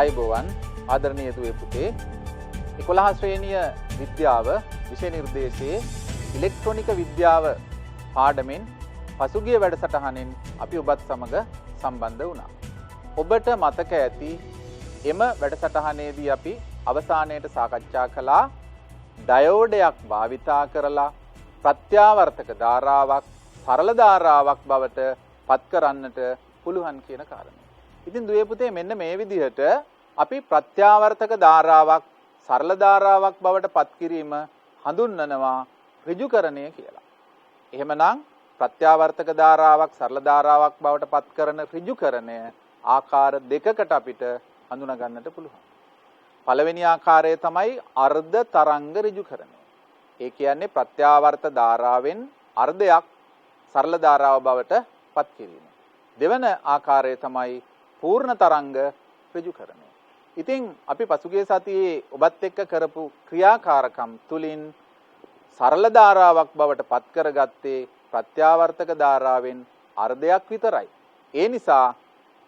ආයුබෝවන් ආදරණීය දුවේ පුතේ 11 ශ්‍රේණිය විද්‍යාව විෂය නිර්දේශයේ ඉලෙක්ට්‍රොනික විද්‍යාව පාඩමෙන් පසුගිය වැඩසටහනෙන් අපි ඔබත් සමග සම්බන්ධ වුණා. ඔබට මතක ඇති එම වැඩසටහනේදී අපි අවසානයේට සාකච්ඡා කළා ඩයෝඩයක් භාවිතා කරලා ප්‍රත්‍යාවර්තක ධාරාවක් සරල ධාරාවක් බවට පත් කරන්නට පුළුවන් කියන කාරණය. ඉතින් දුවේ පුතේ මෙන්න මේ විදිහට අපි ප්‍රත්‍යාවර්තක ධාරාවක් සරල ධාරාවක් බවට පත් කිරීම හඳුන්වනවා ඍජුකරණය කියලා. එහෙමනම් ප්‍රත්‍යාවර්තක ධාරාවක් සරල ධාරාවක් බවට පත් කරන ඍජුකරණය ආකාර දෙකකට අපිට හඳුනා ගන්නට පුළුවන්. පළවෙනි ආකාරය තමයි අර්ධ තරංග ඍජුකරණය. ඒ කියන්නේ ප්‍රත්‍යාවර්ත ධාරාවෙන් අර්ධයක් සරල ධාරාව බවට පත් කිරීම. දෙවන ආකාරය තමයි පූර්ණ තරංග ඍජුකරණය. ඉතින් අපි පසුගිය සතියේ ඔබත් එක්ක කරපු ක්‍රියාකාරකම් තුලින් සරල ධාරාවක් බවට පත් කරගත්තේ ප්‍රත්‍යාවර්තක ධාරාවෙන් අර්ධයක් විතරයි. ඒ නිසා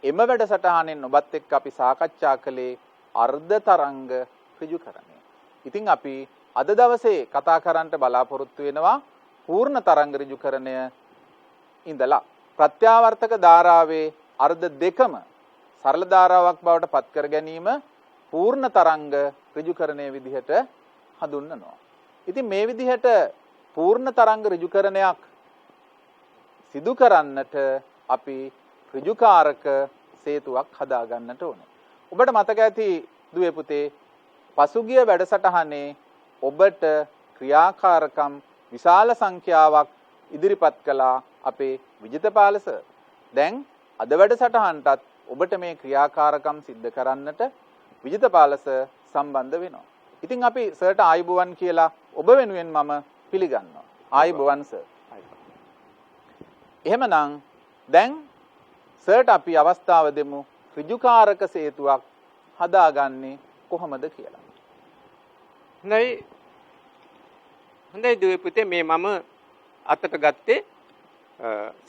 එම වැඩසටහනෙන් ඔබත් එක්ක අපි සාකච්ඡා කළේ අර්ධ තරංග ඍජුකරණය. ඉතින් අපි අද දවසේ කතා කරන්නට බලාපොරොත්තු වෙනවා පූර්ණ තරංග ඍජුකරණය ඉඳලා ප්‍රත්‍යාවර්තක ධාරාවේ අර්ධ දෙකම සරල ධාරාවක් බවට පත් කර ගැනීම පූර්ණ තරංග ඍජුකරණයේ විදිහට හඳුන්වනවා. ඉතින් මේ විදිහට පූර්ණ තරංග ඍජුකරණයක් සිදු කරන්නට අපි ඍජුකාරක සේතුවක් හදා ගන්නට ඕනේ. ඔබට මතක ඇති දුවේ පුතේ පසුගිය වැඩසටහනේ ඔබට ක්‍රියාකාරකම් විශාල සංඛ්‍යාවක් ඉදිරිපත් කළා අපේ විජිතපාල සර්. දැන් අද වැඩසටහනටත් ඔබට මේ ක්‍රියාකාරකම් සිද්ධ කරන්නට විජිතපාල සර් සම්බන්ධ වෙනවා. ඉතින් අපි සර්ට ආයුබෝවන් කියලා ඔබ වෙනුවෙන් මම පිළිගන්නවා. ආයුබෝවන් සර්. එහෙමනම් දැන් සර්ට අපි අවස්ථාව දෙමු ඍජුකාරක සේතුවක් හදාගන්නේ කොහොමද කියලා. හොඳයි දුවේ පුතේ මේ මම අතට ගත්තේ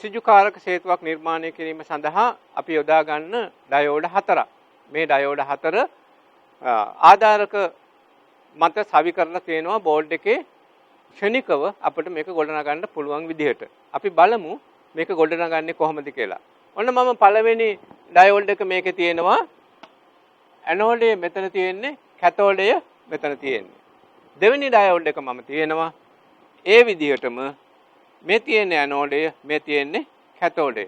ඍජුකාරක සේතුවක් නිර්මාණය කිරීම සඳහා අපි යොදා ගන්න ඩයෝඩ 4ක්. මේ ඩයෝඩ 4 ආධාරක මත සවි කරලා තියෙනවා බෝඩ් එකේ ක්ෂණිකව අපිට මේක ගොඩනගන්න පුළුවන් විදිහට. අපි බලමු මේක ගොඩනගන්නේ කොහොමද කියලා. ඔන්න මම පළවෙනි ඩයෝඩ් එක මේකේ තියෙනවා. ඇනෝඩය මෙතන තියෙන්නේ, කැතෝඩය මෙතන තියෙන්නේ. දෙවෙනි ඩයෝඩ් එක මම තියෙනවා. ඒ විදිහටම මේ තියෙන්නේ ඇනෝඩය, මේ තියෙන්නේ කැතෝඩය.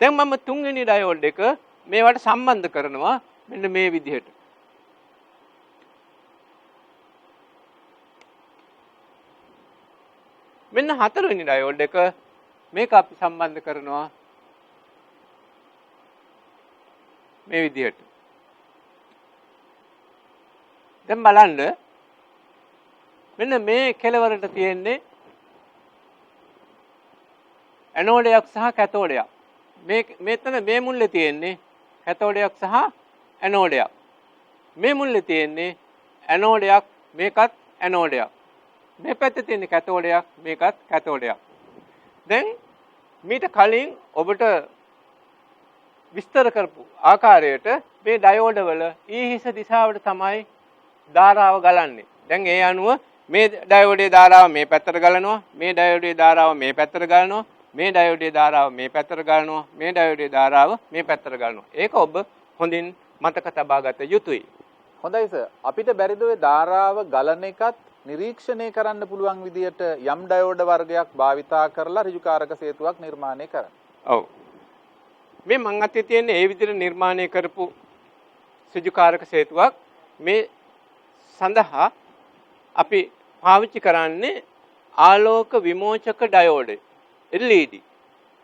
දැන් මම තුන්වෙනි ඩයෝඩ් එක මේවට සම්බන්ධ කරනවා මෙන්න මේ විදිහට. මෙන්න හතරවෙනි ඩයෝඩ් එක මේක අපි සම්බන්ධ කරනවා මේ විදිහට. දැන් බලන්න මෙන්න මේ කෙළවරට තියෙන්නේ ඇනෝඩයක් සහ කැතෝඩයක්. මෙතන මේ මුල්ලේ තියෙන්නේ කැතෝඩයක් සහ ඇනෝඩයක්. මේ මුල්ලේ තියෙන්නේ ඇනෝඩයක්, මේකත් ඇනෝඩයක්. මේ පැත්තේ තියෙන්නේ කැතෝඩයක්, මේකත් කැතෝඩයක්. දැන් මීට කලින් ඔබට විස්තර කරපු ආකාරයට මේ ඩයෝඩ වල ඊහිස දිශාවට තමයි ධාරාව ගලන්නේ. දැන් ඒ අනුව මේ ඩයෝඩේ ධාරාව මේ පැත්තට ගලනවා, මේ ඩයෝඩේ ධාරාව මේ පැත්තට ගලනවා, මේ ඩයෝඩේ ධාරාව මේ පැත්තට ගලනවා, මේ ඩයෝඩේ ධාරාව මේ පැත්තට ගලනවා. ඒක ඔබ හොඳින් මතක තබා ගත යුතුයි. හොඳයි සර්. අපිට බැරිද ඔය ධාරාව ගලන එකත් නිරීක්ෂණය කරන්න පුළුවන් විදියට යම් ඩයෝඩ වර්ගයක් භාවිතා කරලා ඍජුකාරක සේතුවක් නිර්මාණය කරන්න. ඔව්. මේ මං අතේ තියෙන ඒ විදිහට නිර්මාණය කරපු ඍජුකාරක සේතුවක් මේ සඳහා අපි පාවිච්චි කරන්නේ ආලෝක විමෝචක ඩයෝඩ් LED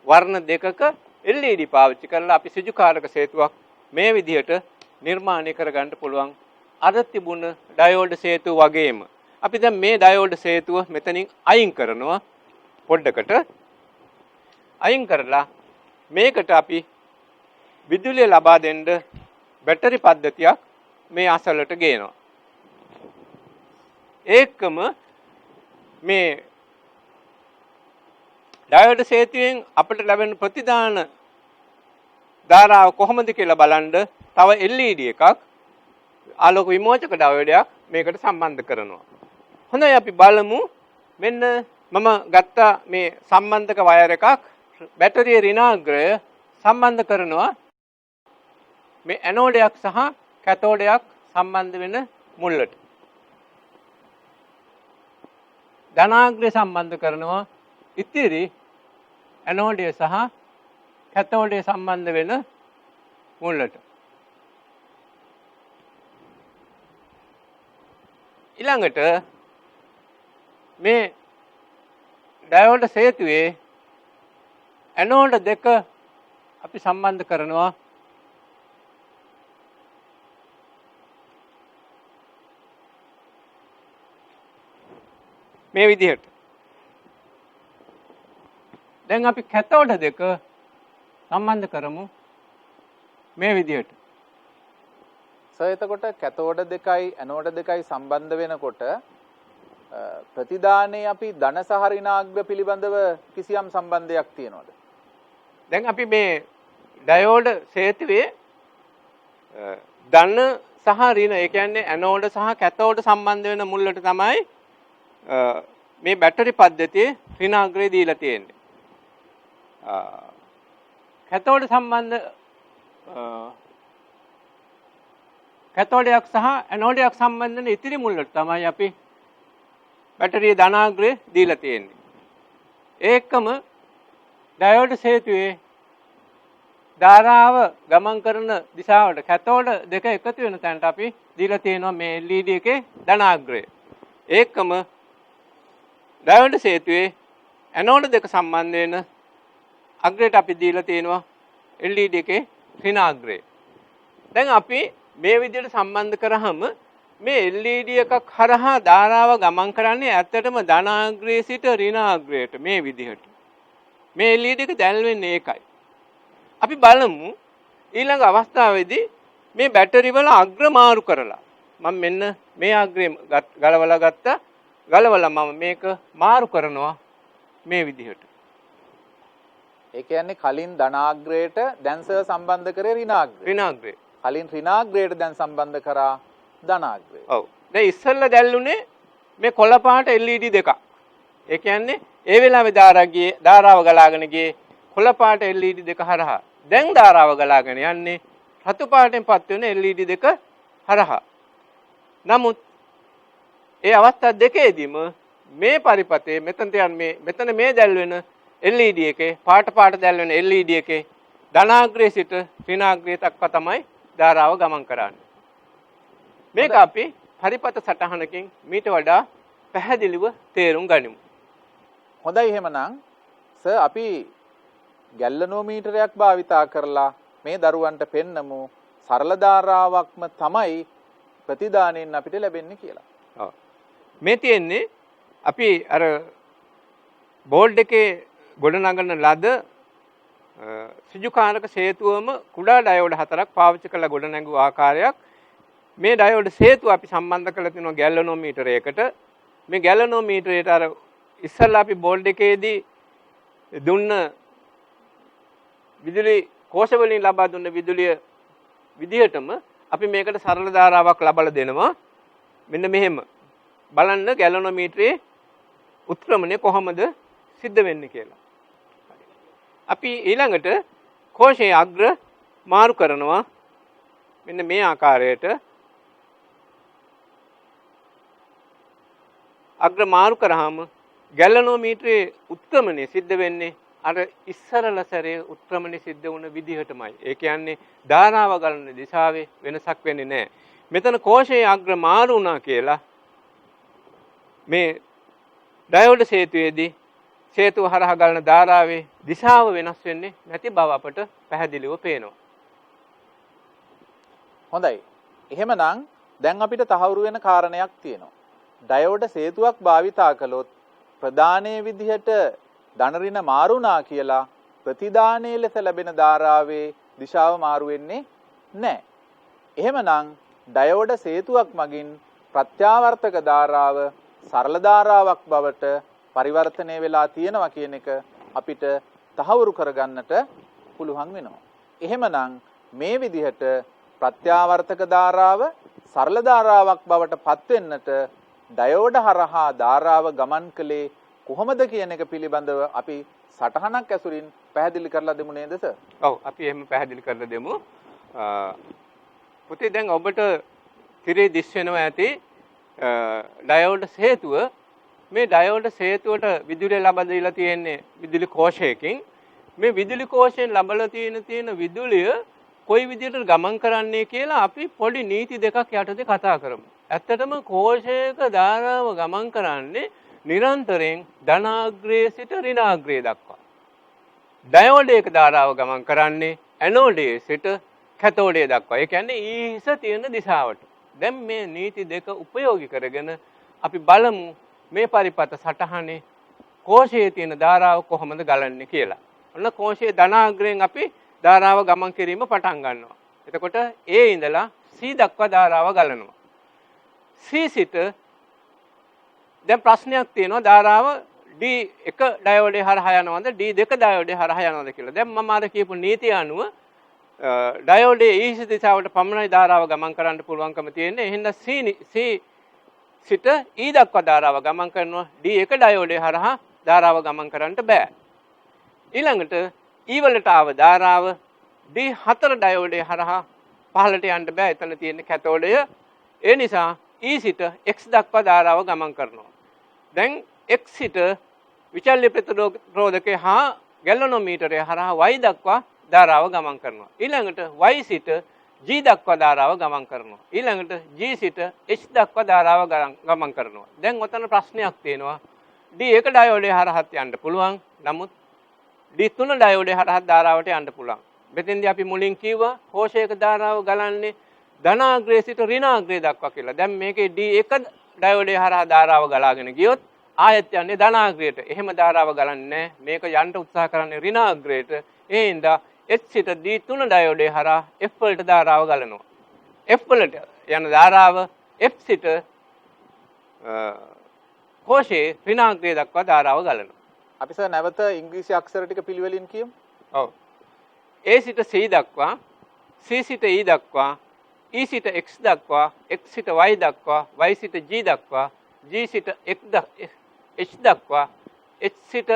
වර්ණ දෙකක LED පාවිච්චි කරලා අපි ඍජුකාරක සේතුවක් මේ විදිහට නිර්මාණය කරගන්න පුළුවන්. අර තිබුණ ඩයෝඩ් සේතුව වගේම අපි දැන් මේ ඩයෝඩ් සේතුව මෙතනින් අයින් කරනවා. පොඩ්ඩකට අයින් කරලා මේකට අපි විදුලිය ලබා දෙන්න බැටරි පද්ධතියක් මේ අසලට ගේනවා. ඒකම මේ ඩයෝඩ් සේතුවෙන් අපිට ලැබෙන ප්‍රතිදාන ධාරාව කොහොමද කියලා බලන්න තව LED එකක් ආලෝක විමෝචක ඩයෝඩයක් මේකට සම්බන්ධ කරනවා. හොඳයි අපි බලමු. මෙන්න මම ගත්ත මේ සම්බන්ධක වයර් එකක් බැටරිය ඍණාග්‍රය සම්බන්ධ කරනවා මේ ඇනෝඩයක් සහ කැතෝඩයක් සම්බන්ධ වෙන මුල්ලට. ධනාග්‍රය සම්බන්ධ කරනවා ඉතිරි ඇනෝඩය සහ කැතෝඩය සම්බන්ධ වෙන මුල්ලට. ඊළඟට මේ ඩයෝඩ් සේතුවේ ඇනෝඩ් දෙක අපි සම්බන්ධ කරනවා මේ විදිහට. දැන් අපි කැතෝඩ් දෙක සම්බන්ධ කරමු මේ විදිහට. එතකොට කැතෝඩ දෙකයි ඇනෝඩ දෙකයි සම්බන්ධ වෙනකොට ප්‍රතිදානයේ අපි ධන සහ ඍණාග්‍ර පිළිබඳව කිසියම් සම්බන්ධයක් තියෙනවද? දැන් අපි මේ ඩයෝඩ් සේතුවේ ධන සහ ඍණ ඒ කියන්නේ ඇනෝඩ සහ කැතෝඩ සම්බන්ධ වෙන මුල්ලට තමයි මේ බැටරි පද්ධතියේ ඍණාග්‍රය දීලා තියෙන්නේ. කැතෝඩ සම්බන්ධ කැතෝඩයක් සහ ඇනෝඩයක් සම්බන්ධ වෙන ඉතිරි මුල්ලට තමයි අපි බැටරියේ ධනාග්‍රය දීලා තියෙන්නේ. ඒකම ඩයෝඩ් සේතුවේ ධාරාව ගමන් කරන දිශාවට කැතෝඩ දෙක එකතු වෙන තැනට අපි දීලා තියෙනවා මේ LED එකේ ධනාග්‍රය. ඒකම ඩයෝඩ් සේතුවේ ඇනෝඩ් දෙක සම්බන්ධ වෙන අග්‍රයට අපි දීලා තියෙනවා LED එකේ ඍණාග්‍රය. දැන් අපි මේ විදිහට සම්බන්ධ කරාම මේ LED එකක් හරහා ධාරාව ගමන් කරන්නේ ඇත්තටම ධනාග්‍රයේ සිට ඍණාග්‍රයට මේ විදිහට. මේ LED එක දැල්වෙන්නේ ඒකයි. අපි බලමු ඊළඟ අවස්ථාවේදී මේ බැටරි වල අග්‍ර මාරු කරලා මම මෙන්න මේ අග්‍රේ ගලවලා ගත්තා. ගලවලා මම මේක මාරු කරනවා මේ විදිහට. ඒ කියන්නේ කලින් ධනාග්‍රයට දැන් සම්බන්ධ කරේ ඍණාග්‍රය. ඍණාග්‍රය. කලින් ඍණාග්‍රයට දැන් සම්බන්ධ කරා ධනාග්‍රය. ඔව්. දැන් ඉස්සෙල්ලා දැල්ුනේ මේ කොළ පාට LED දෙකක්. ඒ කියන්නේ ඒ වෙලාවේ ධාරාව ගලාගෙන ගියේ කොළ පාට LED දෙක හරහා. දැන් ධාරාව ගලාගෙන යන්නේ රතු පාටෙන් පත් වෙන LED දෙක හරහා. නමුත් ඒ අවස්ථා දෙකේදීම මේ පරිපතේ මෙතන මේ දැල්වෙන LED එකේ පාට දැල්වෙන LED එකේ ධනාග්‍රයේ සිට ඍණාග්‍රය දක්වා තමයි ධාරාව ගමන් කරන්නේ. මේක අපි පරිපත සටහනකින් මීට වඩා පැහැදිලිව තේරුම් ගනිමු. හොඳයි එහෙමනම් අපි ගැල්ලනෝමීටරයක් භාවිතා කරලා මේ දරුවන්ට පෙන්නමු සරල ධාරාවක්ම තමයි ප්‍රතිදානයෙන් අපිට ලැබෙන්නේ කියලා. ඔව්. මේ තියෙන්නේ අපි අර බෝඩ් එකේ ගොඩනගන ලද සිජුකාරක සේතුවම කුඩා ඩයෝඩ් 4ක් පාවිච්චි කරලා ගොඩනැගුව ආකාරයක්. මේ ඩයෝඩ් සේතුව අපි සම්බන්ධ කරලා තිනවා ගැලනෝමීටරයකට. මේ ගැලනෝමීටරයට අර ඉස්සල්ලා අපි බෝඩ් එකේදී දුන්න විදුලි කෝෂ වලින් ලබා දුන්න විදුලිය විදිහටම අපි මේකට සරල ධාරාවක් ලබලා දෙනවා. මෙන්න මෙහෙම. බලන්න ගැලනෝමීටරයේ උත්ක්‍රමණය කොහොමද සිද්ධ වෙන්නේ කියලා. අපි ඊළඟට කෝෂයේ අග්‍ර මාරු කරනවා. මෙන්න මේ ආකාරයට අග්‍ර මාරු කරාම ගැලනෝමීටරයේ උත්ක්‍රමණය සිද්ධ වෙන්නේ අර ඉස්සරල සැරේ උත්ක්‍රමණය සිද්ධ වුණ විදිහටමයි. ඒ කියන්නේ ධාරාව ගලන දිශාවේ වෙනසක් වෙන්නේ නැහැ. මෙතන කෝෂයේ අග්‍ර මාරු වුණා කියලා මේ ඩයෝඩ් සේතුවේදී සේතුව හරහා ගලන ධාරාවේ දිශාව වෙනස් වෙන්නේ නැති බව අපට පැහැදිලිව පේනවා. හොඳයි. එහෙමනම් දැන් අපිට තහවුරු වෙන කාරණයක් තියෙනවා. ඩයෝඩ් සේතුවක් භාවිතා කළොත් ප්‍රදානයේ විදිහට ධන ඍණ මාරුණා කියලා ප්‍රතිදානයේ ලෙස ලැබෙන ධාරාවේ දිශාව මාරු වෙන්නේ නැහැ. එහෙමනම් ඩයෝඩ් සේතුවක් මගින් ප්‍රත්‍යාවර්තක ධාරාව සරල ධාරාවක් බවට පරිවර්තනය වෙලා තියෙනවා කියන එක අපිට තහවුරු කරගන්නට පුළුවන් වෙනවා. එහෙමනම් මේ විදිහට ප්‍රත්‍යාවර්තක ධාරාව සරල ධාරාවක් බවට පත් වෙන්නට ඩයෝඩ හරහා ධාරාව ගමන් කළේ කොහොමද කියන එක පිළිබඳව අපි සටහනක් ඇසුරින් පැහැදිලි කරලා දෙමු නේද සර්? ඔව් අපි එහෙම පැහැදිලි කරලා දෙමු. පුතේ දැන් ඔබට තිරේ දිස් වෙනවා ඇති ඩයෝඩ් හේතුව මේ ඩයෝඩ් හේතුවට විදුලිය ලබා දීලා තියෙන්නේ විදුලි කෝෂයකින්. මේ විදුලි කෝෂයෙන් ලබලා තියෙන විදුලිය කොයි විදිහට ගමන් කරන්නේ කියලා අපි පොඩි නීති දෙකක් යටතේ කතා කරමු. ඇත්තටම කෝෂයක ධාරාව ගමන් කරන්නේ නිරන්තරයෙන් ධනාග්‍රයේ සිට ඍණාග්‍රය දක්වා. ඩයෝඩයක ධාරාව ගමන් කරන්නේ ඇනෝඩයේ සිට කැතෝඩය දක්වා. ඒ කියන්නේ ඊහිස තියෙන දිශාවට. දැන් මේ නීති දෙක උපයෝගී කරගෙන අපි බලමු මේ පරිපත සටහනේ කෝෂයේ තියෙන ධාරාව කොහොමද ගලන්නේ කියලා. ඔන්න කෝෂයේ ධනාග්‍රයෙන් අපි ධාරාව ගමන් කිරීම පටන් ගන්නවා. එතකොට A ඉඳලා C දක්වා ධාරාව ගලනවා. C සිට දැන් ප්‍රශ්නයක් තියෙනවා ධාරාව D1 ඩයෝඩේ හරහා යනවද D2 ඩයෝඩේ හරහා යනවද කියලා. දැන් මම අර කියපු නීතිය අනුව ඩයෝඩේ ඊහිස දිශාවට පමණයි ධාරාව ගමන් කරන්න පුළුවන්කම තියෙන්නේ. එහෙනම් C සිට E දක්වා ධාරාව ගමන් කරනවා. D1 ඩයෝඩේ හරහා ධාරාව ගමන් කරන්න බෑ. ඊළඟට E වලට ආව ධාරාව D4 ඩයෝඩේ හරහා පහළට යන්න බෑ. එතන තියෙන කැතෝඩය. ඒ නිසා E සිට X දක්වා ධාරාව ගමන් කරනවා. දැන් X සිට විචල්්‍ය ප්‍රතිරෝධකය හා ගැලනෝමීටරය හරහා Y දක්වා ධාරාව ගමන් කරනවා. ඊළඟට Y සිට G දක්වා ධාරාව ගමන් කරනවා. ඊළඟට G සිට H දක්වා ධාරාව ගමන් කරනවා. දැන් ඔතන ප්‍රශ්නයක් තියෙනවා. D1 ඩයෝඩේ හරහාත් යන්න පුළුවන්. නමුත් D3 ඩයෝඩේ හරහා ධාරාවට යන්න පුළුවන්. මෙතෙන්දී අපි මුලින් කිව්වා කෝෂයක ධාරාව ගලන්නේ ධනාග්‍රය සිට ඍණාග්‍රය දක්වා කියලා. දැන් මේකේ D1 ඩයෝඩේ හරහා ධාරාව ගලාගෙන ගියොත් ආයෙත් යන්නේ ධනාග්‍රයට. එහෙම ධාරාව ගලන්නේ නැහැ. මේක යන්න උත්සාහ කරන්නේ ඍණාග්‍රයට. ඒ හින්දා H සිට D3 ඩයෝඩේ හරහා F වලට ධාරාව ගලනවා. F වලට යන ධාරාව F සිට කෝෂයේ ඍණාග්‍රය දක්වා ධාරාව ගලනවා. අපි සර් නැවත ඉංග්‍රීසි අක්ෂර ටික පිළිවෙලින් කියමු. ඔව්. A සිට C දක්වා, C සිට E දක්වා, E සිට X දක්වා, X සිට Y දක්වා, Y සිට G දක්වා, G සිට H දක්වා, H සිට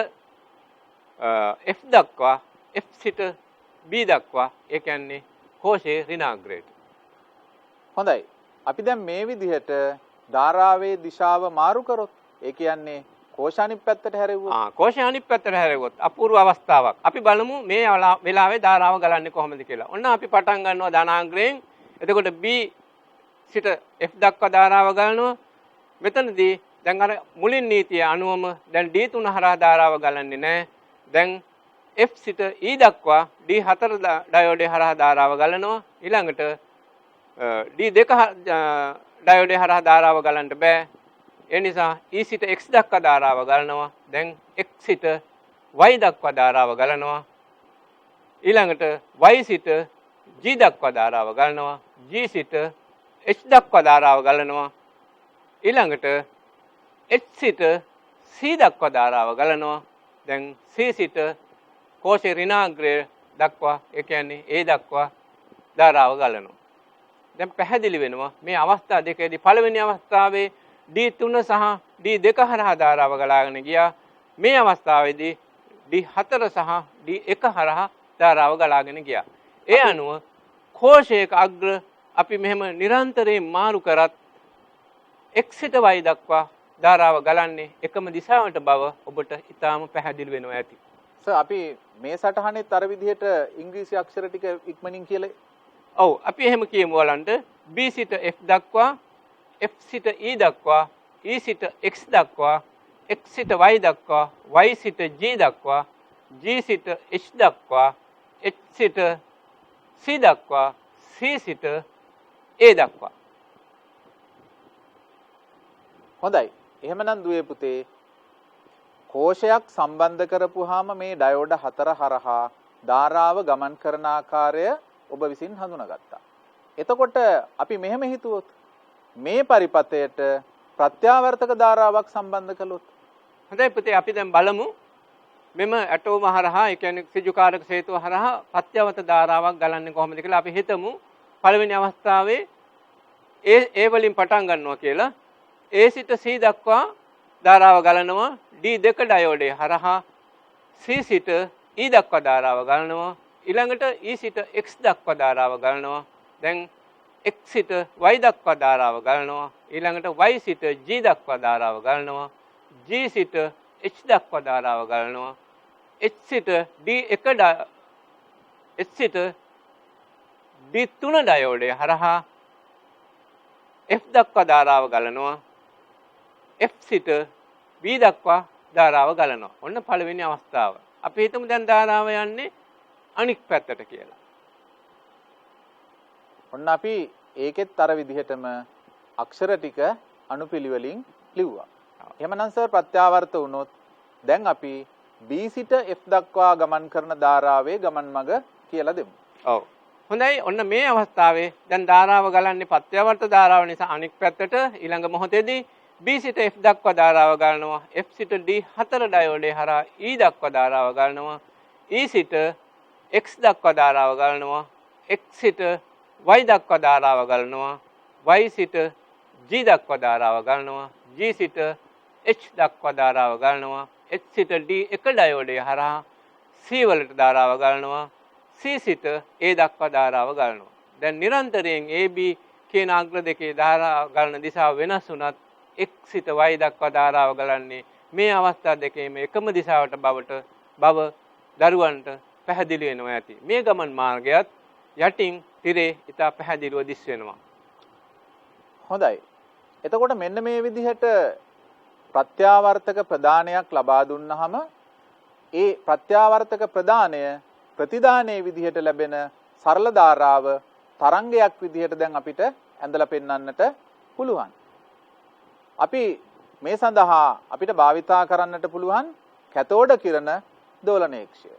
F දක්වා, F සිට B දක්වා. ඒ කියන්නේ කෝෂයේ ඍණාග්‍රයට. හොඳයි. අපි දැන් මේ විදිහට ධාරාවේ දිශාව මාරු කරොත් ඒ කියන්නේ කෝෂ අනිත් පැත්තට හැරෙව්වොත් කෝෂය අනිත් පැත්තට හැරෙව්වොත් අපූර්ව අවස්ථාවක්. අපි බලමු මේ වෙලාවේ ධාරාව ගලන්නේ කොහොමද කියලා. ඔන්න අපි පටන් ගන්නවා ධනාග්‍රයෙන්. එතකොට B සිට F දක්වා ධාරාව ගලනවා. මෙතනදී දැන් අර මුලින් නීතිය අනුවම දැන් D3 හරහා ධාරාව ගලන්නේ නැහැ. දැන් F සිට E දක්වා D4 ඩයෝඩේ හරහා ධාරාව ගලනවා. ඊළඟට D2 ඩයෝඩේ හරහා ධාරාව ගලන්න බෑ. ඒ නිසා E සිට X දක්වා ධාරාව ගලනවා. දැන් X සිට Y දක්වා ධාරාව ගලනවා. ඊළඟට Y සිට G දක්වා ධාරාව ගලනවා. G සිට H දක්වා ධාරාව ගලනවා. ඊළඟට H සිට C දක්වා ධාරාව ගලනවා. දැන් C සිට කෝෂේ ඍණාග්‍රය දක්වා ඒ කියන්නේ A දක්වා ධාරාව ගලනවා. දැන් පැහැදිලි වෙනවා මේ අවස්ථා දෙකේදී පළවෙනි අවස්ථාවේ D3 සහ D2 හරහා ධාරාව ගලාගෙන ගියා. මේ අවස්ථාවේදී D4 සහ D1 හරහා ධාරාව ගලාගෙන ගියා. ඒ අනුව කෝෂයක අග්‍ර අපි මෙහෙම නිරන්තරයෙන් මාරු කරත් X සිට Y දක්වා ධාරාව ගලන්නේ එකම දිශාවට බව ඔබට ඉතාම පැහැදිලි වෙනවා ඇති. සර් අපි මේ සටහනේත් අර විදිහට ඉංග්‍රීසි අක්ෂර ටික ඉක්මනින් කියලා. ඔව් අපි එහෙම කියමු බලන්න. B සිට F දක්වා, F සිට E දක්වා, E සිට X දක්වා, X සිට Y දක්වා, Y සිට G දක්වා, G සිට H දක්වා, H සිට C දක්වා, C සිට A දක්වා. හොඳයි. එහෙමනම් දුවේ පුතේ කෝෂයක් සම්බන්ධ කරපුවාම මේ ඩයෝඩ 4 හරහා ධාරාව ගමන් කරන ආකාරය ඔබ විසින් හඳුනාගත්තා. එතකොට අපි මෙහෙම හිතුවොත් මේ පරිපතයට ප්‍රත්‍යාවර්තක ධාරාවක් සම්බන්ධ කළොත් හොඳයි පුතේ අපි දැන් බලමු මෙම ඇටෝම හරහා ඒ කියන්නේ සිජුකාරක හේතුව හරහා ප්‍රත්‍යවත ධාරාවක් ගලන්නේ කොහොමද කියලා අපි හිතමු. පළවෙනි අවස්ථාවේ ඒ වලින් පටන් ගන්නවා කියලා A සිට C දක්වා ධාරාව ගලනවා D2 ඩයෝඩේ හරහා C සිට E දක්වා ධාරාව ගලනවා ඊළඟට E සිට X දක්වා ධාරාව ගලනවා දැන් X සිට Y දක්වා ධාරාව ගලනවා ඊළඟට Y සිට G දක්වා ධාරාව ගලනවා G සිට H දක්වා ධාරාව ගලනවා H සිට D3 ඩයෝඩේ හරහා F දක්වා ධාරාව ගලනවා F සිට B දක්වා ධාරාව ගලනවා. ඔන්න පළවෙනි අවස්ථාව. අපි හිතමු දැන් ධාරාව යන්නේ අනික් පැත්තට කියලා. ඔන්න අපි ඒකෙත් අර විදිහටම අක්ෂර ටික අනුපිළිවෙලින් ලිව්වා. එහෙමනම් සර් ප්‍රත්‍යාවර්ත වුණොත් දැන් අපි B සිට F දක්වා ගමන් කරන ධාරාවේ ගමන් මඟ කියලා දෙමු. ඔව්. හොඳයි. ඔන්න මේ අවස්ථාවේ දැන් ධාරාව ගලන්නේ ප්‍රත්‍යාවර්ත ධාරාව නිසා අනික් පැත්තට ඊළඟ මොහොතේදී B සිට F දක්වා ධාරාව ගලනවා F සිට D4 ඩයෝඩේ හරහා E දක්වා ධාරාව ගලනවා E සිට X දක්වා ධාරාව ගලනවා X සිට Y දක්වා ධාරාව ගලනවා Y සිට G දක්වා ධාරාව ගලනවා G සිට H දක්වා ධාරාව ගලනවා H සිට D1 ඩයෝඩේ හරහා C වලට ධාරාව ගලනවා C සිට A දක්වා ධාරාව ගලනවා දැන් නිරන්තරයෙන් AB කියන අග්‍ර දෙකේ ධාරාව ගලන දිශාව වෙනස් වුණත් X සිට Y දක්වා ධාරාව ගලන්නේ මේ අවස්ථා දෙකේම එකම දිශාවට බව දරුවන්ට පැහැදිලි වෙනවා ඇති. මේ ගමන් මාර්ගයත් යටින් තිරේ ඉතා පැහැදිලිව දිස් වෙනවා. හොඳයි. එතකොට මෙන්න මේ විදිහට ප්‍රත්‍යාවර්තක ප්‍රදානයක් ලබා දුන්නාම ඒ ප්‍රත්‍යාවර්තක ප්‍රදානය ප්‍රතිදානයේ විදිහට ලැබෙන සරල ධාරාව තරංගයක් විදිහට දැන් අපිට ඇඳලා පෙන්වන්නට පුළුවන්. අපි මේ සඳහා අපිට භාවිතා කරන්නට පුළුවන් කැතෝඩ කිරණ දෝලනේක්ෂය.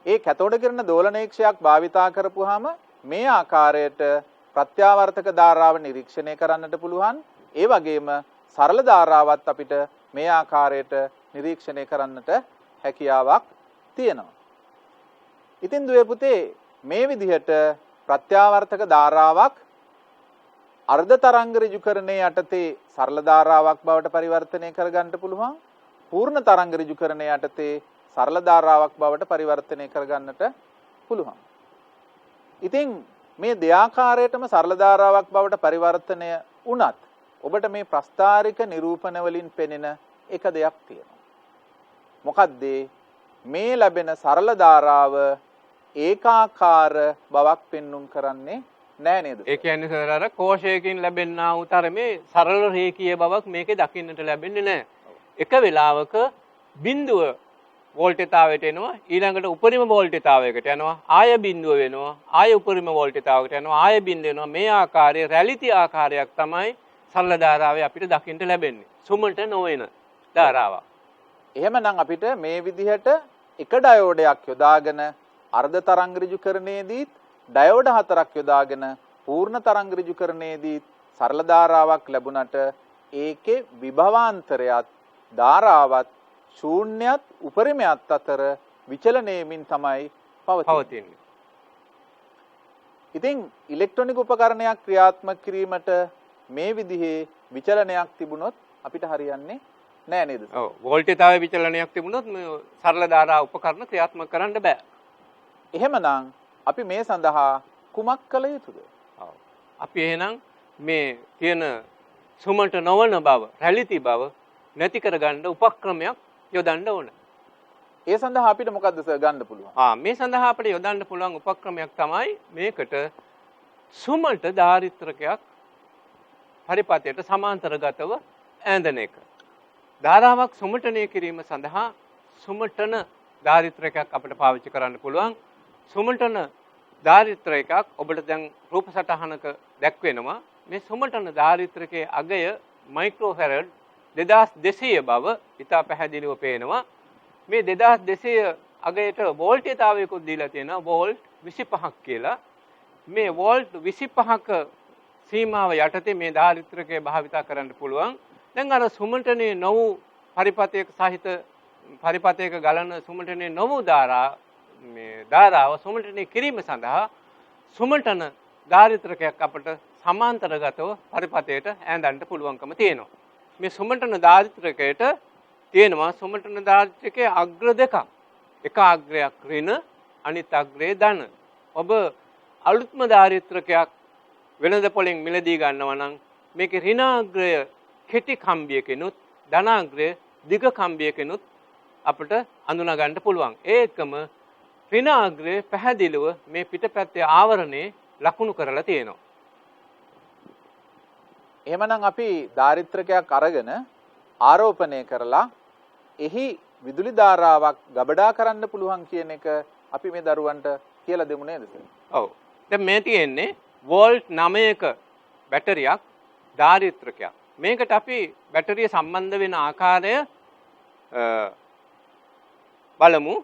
ඒ කැතෝඩ කිරණ දෝලනේක්ෂයක් භාවිතා කරපුවාම මේ ආකාරයට ප්‍රත්‍යාවර්තක ධාරාව නිරීක්ෂණය කරන්නට පුළුවන්. ඒ වගේම සරල ධාරාවත් අපිට මේ ආකාරයට නිරීක්ෂණය කරන්නට හැකියාවක් තියෙනවා. ඉතින් දුවේ පුතේ මේ විදිහට ප්‍රත්‍යාවර්තක ධාරාවක් අර්ධ තරංග ඍජුකරණයේ යටතේ සරල ධාරාවක් බවට පරිවර්තනය කරගන්න පුළුවන්. පූර්ණ තරංග ඍජුකරණයේ යටතේ සරල ධාරාවක් බවට පරිවර්තනය කරගන්නට පුළුවන්. ඉතින් මේ දෙආකාරයටම සරල ධාරාවක් බවට පරිවර්තනය වුණත් ඔබට මේ ප්‍රස්ථාරික නිරූපණ වලින් පෙනෙන එක දෙයක් තියෙනවා. මොකද්ද? මේ ලැබෙන සරල ධාරාව ඒකාකාර බවක් පෙන්눔 කරන්නේ නෑ නේද? ඒ කියන්නේ සර් අර කෝෂයකින් ලැබෙනා වූ තරමේ සරල රේඛීය බවක් මේකේ දකින්නට ලැබෙන්නේ නෑ. එක වෙලාවක බිඳුව වෝල්ටේජතාවයට එනවා ඊළඟට උපරිම වෝල්ටේජතාවයකට යනවා ආය බිඳුව වෙනවා ආය උපරිම වෝල්ටේජතාවයකට යනවා ආය බිඳුව වෙනවා මේ ආකාරයේ රැලිති ආකාරයක් තමයි සරල ධාරාවේ අපිට දකින්න ලැබෙන්නේ. සුමට නොවන ධාරාවක්. එහෙමනම් අපිට මේ විදිහට එක ඩයෝඩයක් යොදාගෙන අර්ධ තරංග ඍජුකරණයේදීත් ඩයෝඩ 4ක් යොදාගෙන පූර්ණ තරංග ඍජුකරණයේදී සරල ධාරාවක් ලැබුණට ඒකේ විභවාන්තරයත් ධාරාවත් ශූන්‍යත් උපරිමයත් අතර විචලනයමින් තමයි පවතින්නේ. ඉතින් ඉලෙක්ට්‍රොනික උපකරණයක් ක්‍රියාත්මක කිරීමට මේ විදිහේ විචලනයක් තිබුණොත් අපිට හරියන්නේ නෑ නේද? ඔව් වෝල්ටේජතාවයේ විචලනයක් තිබුණොත් සරල ධාරා උපකරණ ක්‍රියාත්මක කරන්න බෑ. එහෙමනම් අපි මේ සඳහා කුමක් කළ යුතුද? අපි එහෙනම් මේ කියන සුමට නොවන බව, රැලිති බව නැති කරගන්න උපක්‍රමයක් යොදන්න ඕන. ඒ සඳහා අපිට මොකද්ද සර් ගන්න පුළුවන්? මේ සඳහා අපිට යොදන්න පුළුවන් උපක්‍රමයක් තමයි මේකට සුමට ධාරිත්‍රකයක් පරිපථයට සමාන්තරගතව ඈඳන එක. ධාරාවක් සුමටණය කිරීම සඳහා සුමටන ධාරිත්‍රකයක් අපිට පාවිච්චි කරන්න පුළුවන්. සුමටන ධාරිත්‍රකයක් ඔබට දැන් රූප සටහනක දැක්වෙනවා. මේ සුමටන ධාරිත්‍රකයේ අගය මයික්‍රෝෆැරඩ් 2200 බව ඉතා පැහැදිලිව පේනවා. මේ 2200 අගයට වෝල්ටේජතාවයකුත් දීලා තියෙනවා වෝල්ට් 25ක් කියලා. මේ වෝල්ට් 25ක සීමාව යටතේ මේ ධාරිත්‍රකය භාවිතා කරන්න පුළුවන්. දැන් අර සුමටනේ නොවු පරිපථයක සහිත පරිපතයක ගලන සුමටනේ නොවූ ධාරාව සුමටනේ කිරීම සඳහා සුමටන ධාරිත්‍රකයක් අපට සමාන්තරගතව පරිපතයට ඈඳන්න පුළුවන්කම තියෙනවා. මේ සුමටන ධාරිත්‍රකයට තියෙනවා සුමටන ධාරිත්‍රකයේ අග්‍ර දෙකක්. එක අග්‍රයක් ඍණ අනිත් අග්‍රය ධන. ඔබ අලුත්ම ධාරිත්‍රකයක් වෙළඳ පොලෙන් මිලදී ගන්නවා නම් මේකේ ඍණාග්‍රය කෙටි කම්බියකිනුත් ධනාග්‍රය දිග කම්බියකිනුත් අපිට අඳුනා ගන්න පුළුවන්. ඒකම ඍණාග්‍රය පැහැදිලිව මේ පිටපැත්තේ ආවරණේ ලකුණු කරලා තියෙනවා. එහෙමනම් අපි ධාරිත්‍රකයක් අරගෙන ආරෝපණය කරලා එහි විදුලි ධාරාවක් ගබඩා කරන්න පුළුවන් කියන එක අපි මේ දරුවන්ට කියලා දෙමු නේද සර්? ඔව්. දැන් මේ තියෙන්නේ වෝල්ට් 9ක බැටරියක් ධාරිත්‍රකයක්. මේකට අපි බැටරිය සම්බන්ධ වෙන ආකාරය බලමු.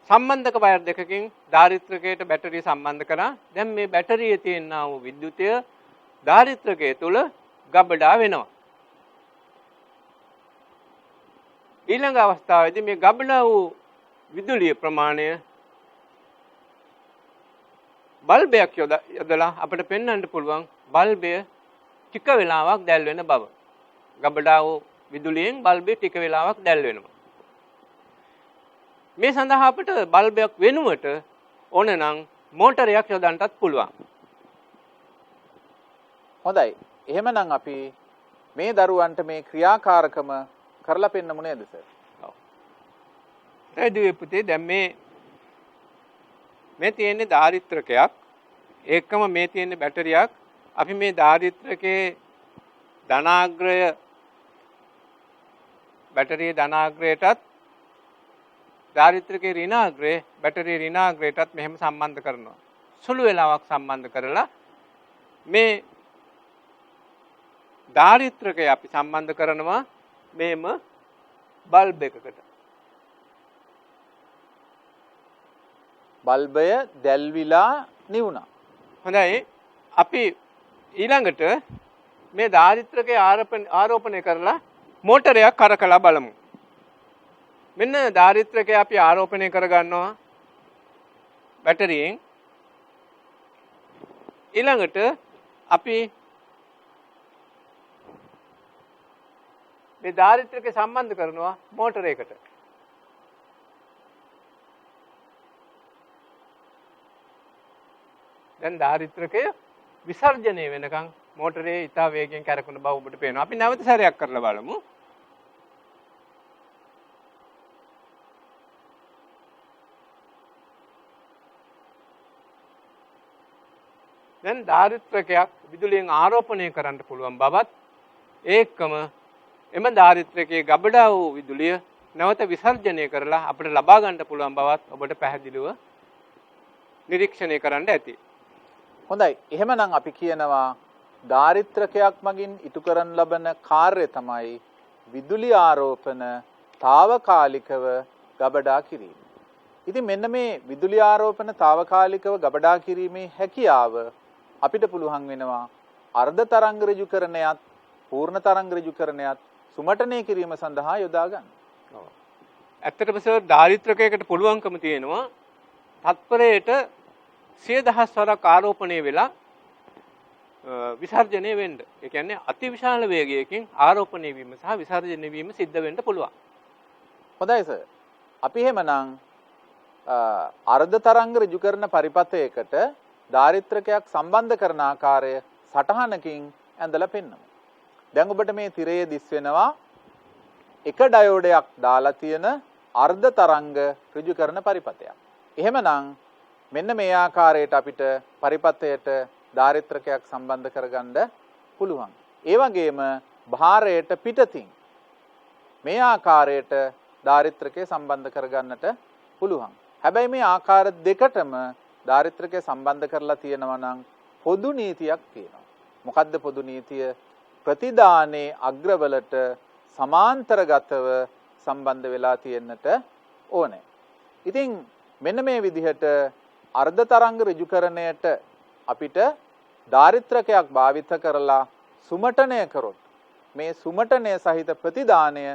සම්බන්ධක වයර් දෙකකින් ධාරිත්‍රකයට බැටරිය සම්බන්ධ කරා. දැන් මේ බැටරියේ තියෙනා වූ විද්‍යුතය ධාරිත්‍රකයේ තුල ගබඩා වෙනවා. ඊළඟ අවස්ථාවේදී මේ ගබඩා වූ විදුලිය ප්‍රමාණය බල්බයක් යොදලා අපිට පෙන්වන්න පුළුවන් බල්බය ටික වෙලාවක් දැල් වෙන බව. ගබඩා වූ විදුලියෙන් බල්බය ටික වෙලාවක් දැල් වෙනවා. මේ සඳහා අපිට බල්බයක් වෙනුවට ඕන නම් මෝටරයක් යොදන්නත් පුළුවන්. හොඳයි. එහෙමනම් අපි මේ දරුවන්ට මේ ක්‍රියාකාරකම කරලා පෙන්නමු නේද සර්? ඔව්. ඒ පුතේ දැන් මේ තියෙන්නේ ධාරිත්‍රකයක්. ඒකම මේ තියෙන්නේ බැටරියක්. අපි මේ ධාරිත්‍රකයේ ධනාග්‍රය බැටරියේ ධනාග්‍රයටත් ධාරිත්‍රකයේ ඍණාග්‍රය බැටරියේ ඍණාග්‍රයටත් මෙහෙම සම්බන්ධ කරනවා. සුළු වෙලාවක් සම්බන්ධ කරලා මේ ධාරිත්‍රකය අපි සම්බන්ධ කරනවා මේම බල්බ් එකකට. බල්බය දැල්විලා නිවුණා. හොඳයි. අපි ඊළඟට මේ ධාරිත්‍රකය ආරෝපණය කරලා මෝටරයක් කරකලා බලමු. මෙන්න ධාරිත්‍රකය අපි ආරෝපණය කරගන්නවා බැටරියෙන්. ඊළඟට අපි මේ ධාරිත්‍රකය සම්බන්ධ කරනවා මෝටරයකට. දැන් ධාරිත්‍රකය විසර්ජනය වෙනකන් මෝටරේ ඉතා වේගයෙන් කැරකුණ බව ඔබට පේනවා. අපි නැවත සැරයක් කරලා බලමු. දැන් ධාරිත්‍රකයක් විදුලියෙන් ආරෝපණය කරන්න පුළුවන් බවත් ඒකම එම ධාරිත්‍රකයේ ගබඩා වූ විදුලිය නැවත විසර්ජනය කරලා අපිට ලබා ගන්න පුළුවන් බවත් ඔබට පැහැදිලිව නිරීක්ෂණය කරන්න ඇති. හොඳයි. එහෙමනම් අපි කියනවා ධාරිත්‍රකයක් මගින් ඉටු කරන ලබන කාර්යය තමයි විදුලි ආරෝපණ తాවකාලිකව ගබඩා කිරීම. ඉතින් මෙන්න මේ විදුලි ආරෝපණ తాවකාලිකව ගබඩා කිරීමේ හැකියාව අපිට පුළුවන් වෙනවා අර්ධ තරංග ඍජුකරණයත් පූර්ණ තරංග රිජුකරණයත් සුමටනය කිරීම සඳහා යොදා ගන්න. ඔව්. ඇත්තටම සර් ධාරිත්‍රකයකට පුළුවන්කම තියෙනවා තත්පරයට 100,000 වරක් ආරෝපණය වෙලා විසර්ජනය වෙන්න. ඒ කියන්නේ අතිවිශාල වේගයකින් ආරෝපණය වීම සහ විසර්ජනය වීම සිද්ධ වෙන්න පුළුවන්. හොඳයි සර්. අපි එහෙමනම් අර්ධ තරංග ඍජුකරණ පරිපථයකට ධාරිත්‍රකයක් සම්බන්ධ කරන ආකාරය සටහනකින් ඇඳලා පෙන්නමු. දැන් ඔබට මේ තිරයේ දිස් වෙනවා එක ඩයෝඩයක් දාලා තියෙන අර්ධ තරංග ඍජුකරණ පරිපථයක්. එහෙමනම් මෙන්න මේ ආකාරයට අපිට පරිපථයට ධාරිත්‍රකයක් සම්බන්ධ කරගන්න පුළුවන්. ඒ වගේම භාරයට පිටතින් මේ ආකාරයට ධාරිත්‍රකය සම්බන්ධ කරගන්නට පුළුවන්. හැබැයි මේ ආකාර දෙකටම ධාරිත්‍රකය සම්බන්ධ කරලා තියෙනවා නම් පොදු නීතියක් තියෙනවා. මොකද්ද පොදු නීතිය? ප්‍රතිදානයේ අග්‍රවලට සමාන්තරගතව සම්බන්ධ වෙලා තියෙන්නට ඕනේ. ඉතින් මෙන්න මේ විදිහට අර්ධ තරංග ඍජුකරණයට අපිට ධාරිත්‍රකයක් භාවිත කරලා සුමටනය කරොත් මේ සුමටනය සහිත ප්‍රතිදානය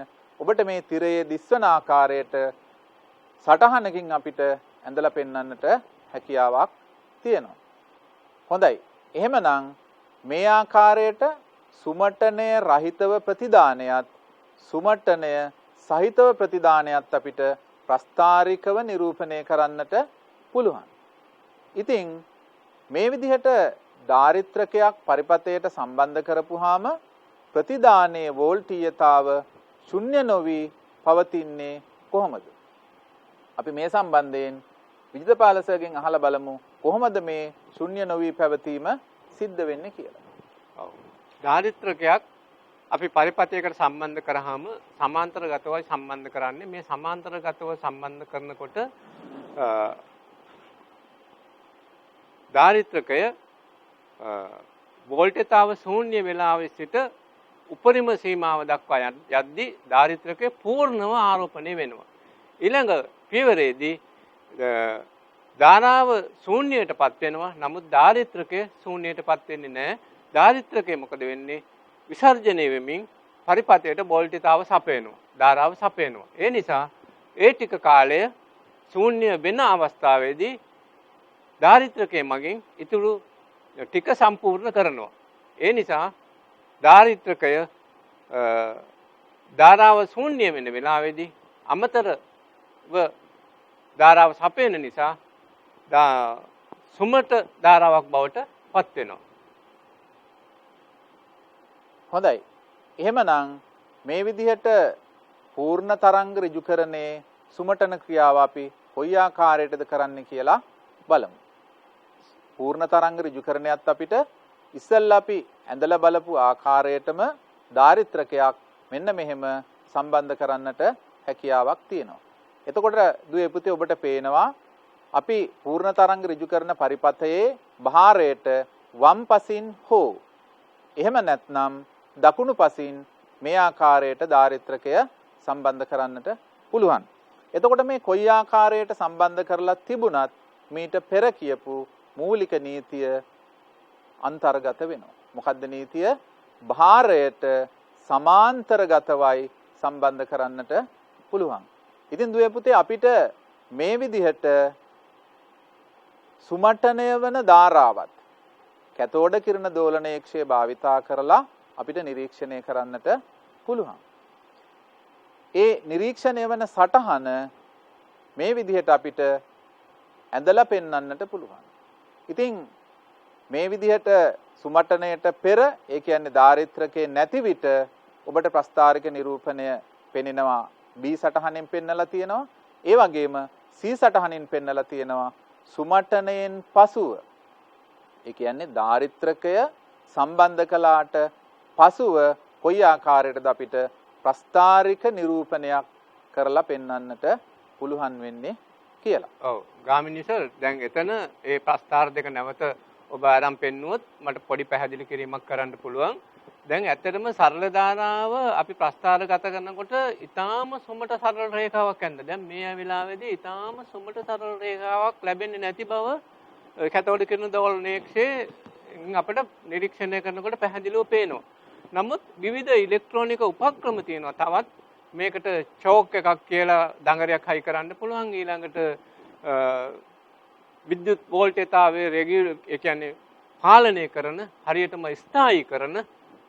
ඔබට මේ තිරයේ දිස්වන ආකාරයට සටහනකින් අපිට ඇඳලා පෙන්වන්නට හැකියාවක් තියෙනවා. හොඳයි. එහෙමනම් මේ ආකාරයට සුමටනය රහිතව ප්‍රතිදානයත් සුමටනය සහිතව ප්‍රතිදානයත් අපිට ප්‍රස්ථාරිකව නිරූපණය කරන්නට පුළුවන්. ඉතින් මේ විදිහට දාරිත්‍රකයක් පරිපතයට සම්බන්ධ කරපුවාම ප්‍රතිදානයේ වෝල්ටීයතාව ශුන්‍ය නොවි පවතින්නේ කොහොමද? අපි මේ සම්බන්ධයෙන් විජිතපාලසර්ගෙන් අහලා බලමු කොහොමද මේ ශුන්‍ය නොවි පැවතීම සිද්ධ වෙන්නේ කියලා. ඔව්. දාරිත්‍රකයක් අපි පරිපතයකට සම්බන්ධ කරාම සමාන්තරගතවයි සම්බන්ධ කරන්නේ. මේ සමාන්තරගතව සම්බන්ධ කරනකොට දාරිත්‍රකය වෝල්ටේජතාව ශූන්‍ය වේලාවේ සිට උපරිම සීමාව දක්වා යද්දී දාරිත්‍රකය පූර්ණව ආරෝපණය වෙනවා. ඊළඟ පියවරේදී ධාරාව ශූන්‍යයටපත් වෙනවා. නමුත් දාරිත්‍රකය ශූන්‍යයටපත් වෙන්නේ නැහැ. දාරිත්‍රකය මොකද වෙන්නේ? විසර්ජනය වෙමින් පරිපතයට වෝල්ටේජතාව සපයනවා. ධාරාව සපයනවා. ඒ නිසා ඒ ටික කාලය ශූන්‍ය වෙන අවස්ථාවේදී දාරිත්‍රකයේ මගින් ඉතුරු ටික සම්පූර්ණ කරනවා. ඒ නිසා දාරිත්‍රකය ධාරාව ශූන්‍ය වෙන වෙලාවේදී අමතරව ධාරාව සපයන නිසා සුමට ධාරාවක් බවට පත් වෙනවා. හොඳයි. එහෙමනම් මේ විදිහට පූර්ණ තරංග ඍජුකරණයේ සුමටන ක්‍රියාව අපි කොයි ආකාරයටද කරන්නේ කියලා බලමු. පූර්ණ තරංග ඍජුකරණයත් අපිට ඉස්සෙල්ලා අපි ඇඳලා බලපු ආකාරයටම දාරිත්‍රකයක් මෙන්න මෙහෙම සම්බන්ධ කරන්නට හැකියාවක් තියෙනවා. එතකොට දුවේ පුතේ ඔබට පේනවා අපි පූර්ණ තරංග ඍජුකරණ පරිපථයේ භාරයට වම් පසින් හෝ එහෙම නැත්නම් දකුණු පසින් මේ ආකාරයට දාරිත්‍රකය සම්බන්ධ කරන්නට පුළුවන්. එතකොට මේ කොයි ආකාරයට සම්බන්ධ කරලා තිබුණත් මීට පෙර කියපු මූලික නීතිය අන්තර්ගත වෙනවා. මොකද්ද නීතිය? භාරයට සමාන්තරගතවයි සම්බන්ධ කරන්නට පුළුවන්. ඉතින් දුවේ පුතේ අපිට මේ විදිහට සුමටනය වන ධාරාවත් කැතෝඩ කිරණ දෝලනයක්ෂය භාවිතා කරලා අපිට නිරීක්ෂණය කරන්නට පුළුවන්. ඒ නිරීක්ෂණය වන සටහන මේ විදිහට අපිට ඇඳලා පෙන්වන්නට පුළුවන්. ඉතින් මේ විදිහට සුමටනයට පෙර ඒ කියන්නේ දාරිත්‍රකේ නැති විට ඔබට ප්‍රස්ථාරික නිරූපණය පෙනෙනවා B සටහනෙන් පෙන්නලා තියෙනවා. ඒ වගේම C සටහනින් පෙන්නලා තියෙනවා. සුමටනයෙන් පසුව ඒ කියන්නේ දාරිත්‍රකය සම්බන්ධ කළාට පසුව කොයි ආකාරයකටද අපිට ප්‍රස්ථාරික නිරූපණයක් කරලා පෙන්වන්නට පුළුවන් වෙන්නේ කියලා. ඔව් ගාමිණී සර් දැන් එතන ඒ ප්‍රස්ථාර දෙක නැවත ඔබ ආරම් පෙන්නුවොත් මට පොඩි පැහැදිලි කිරීමක් කරන්න පුළුවන්. දැන් ඇත්තටම සරල ධාරාව අපි ප්‍රස්ථාරගත කරනකොට ඊටාම සුමට සරල රේඛාවක් යනවා. දැන් මේ වෙලාවේදී ඊටාම සුමට සරල රේඛාවක් ලැබෙන්නේ නැති බව කැතෝඩ කිරණ දෝලනයේක්ෂේ අපිට නිරීක්ෂණය කරනකොට පැහැදිලිව පේනවා. නමුත් විවිධ ඉලෙක්ට්‍රෝනික උපක්‍රම තියෙනවා. තවත් මේකට චෝක් එකක් කියලා දඟරයක් හයි කරන්න පුළුවන්. ඊළඟට විද්‍යුත් වෝල්ටේජතාවයේ රෙගියුලර් ඒ කියන්නේ පාලනය කරන හරියටම ස්ථායී කරන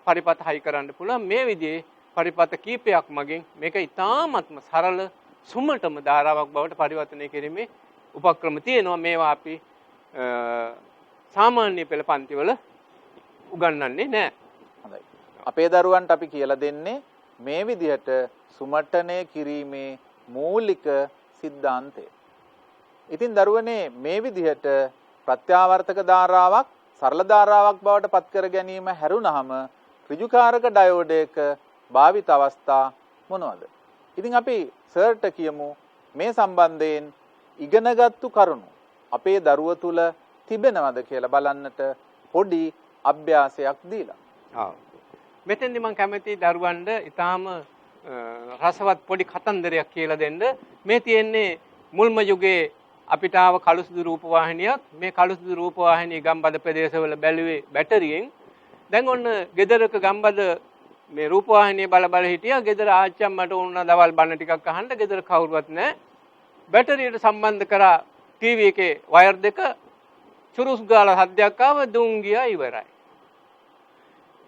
පරිපථ හයි කරන්න පුළුවන්. මේ විදිහේ පරිපථ කීපයක් මගින් මේක ඉතාමත්ම සරල සුමටම ධාරාවක් බවට පරිවර්තනය කිරීමේ උපක්‍රම තියෙනවා. මේවා අපි සාමාන්‍ය පෙළ පන්තිවල උගන්වන්නේ නැහැ. හොඳයි. අපේ දරුවන්ට අපි කියලා දෙන්නේ මේ විදිහට සුමටනය කිරීමේ මූලික સિદ્ધාන්තය. ඉතින් දරුවනේ මේ විදිහට ප්‍රත්‍යාවර්තක ධාරාවක් සරල ධාරාවක් බවට පත් කර ගැනීම හැරුණාම ඍජුකාරක ඩයෝඩයක භාවිත අවස්ථා මොනවද? ඉතින් අපි සර්ට කියමු මේ සම්බන්ධයෙන් ඉගෙනගත්තු කරුණු අපේ දරුව තුල තිබෙනවද කියලා බලන්නට පොඩි අභ්‍යාසයක් දීලා. ආ. මෙතෙන්දි මම කැමති දරුවන්ට ඊටාම රසවත් පොඩි කතන්දරයක් කියලා දෙන්න. මේ තියෙන්නේ මුල්ම යුගයේ අපිට ආව කළුසුදු රූපවාහිනියක්. මේ කළුසුදු රූපවාහිනිය ගම්බද ප්‍රදේශවල බැලුවේ බැටරියෙන්. දැන් ඔන්න ගෙදරක ගම්බද මේ රූපවාහිනිය බල බල හිටියා. ගෙදර ආච්චන් මට උන්න දවල් බණ ටිකක් අහන්න. ගෙදර කවුරුවත් නැහැ. බැටරියට සම්බන්ධ කරා ටීවී එකේ වයර් දෙක චුරුස් ගාලා හද්දයක් ආව දුම් ගියා ඉවරයි.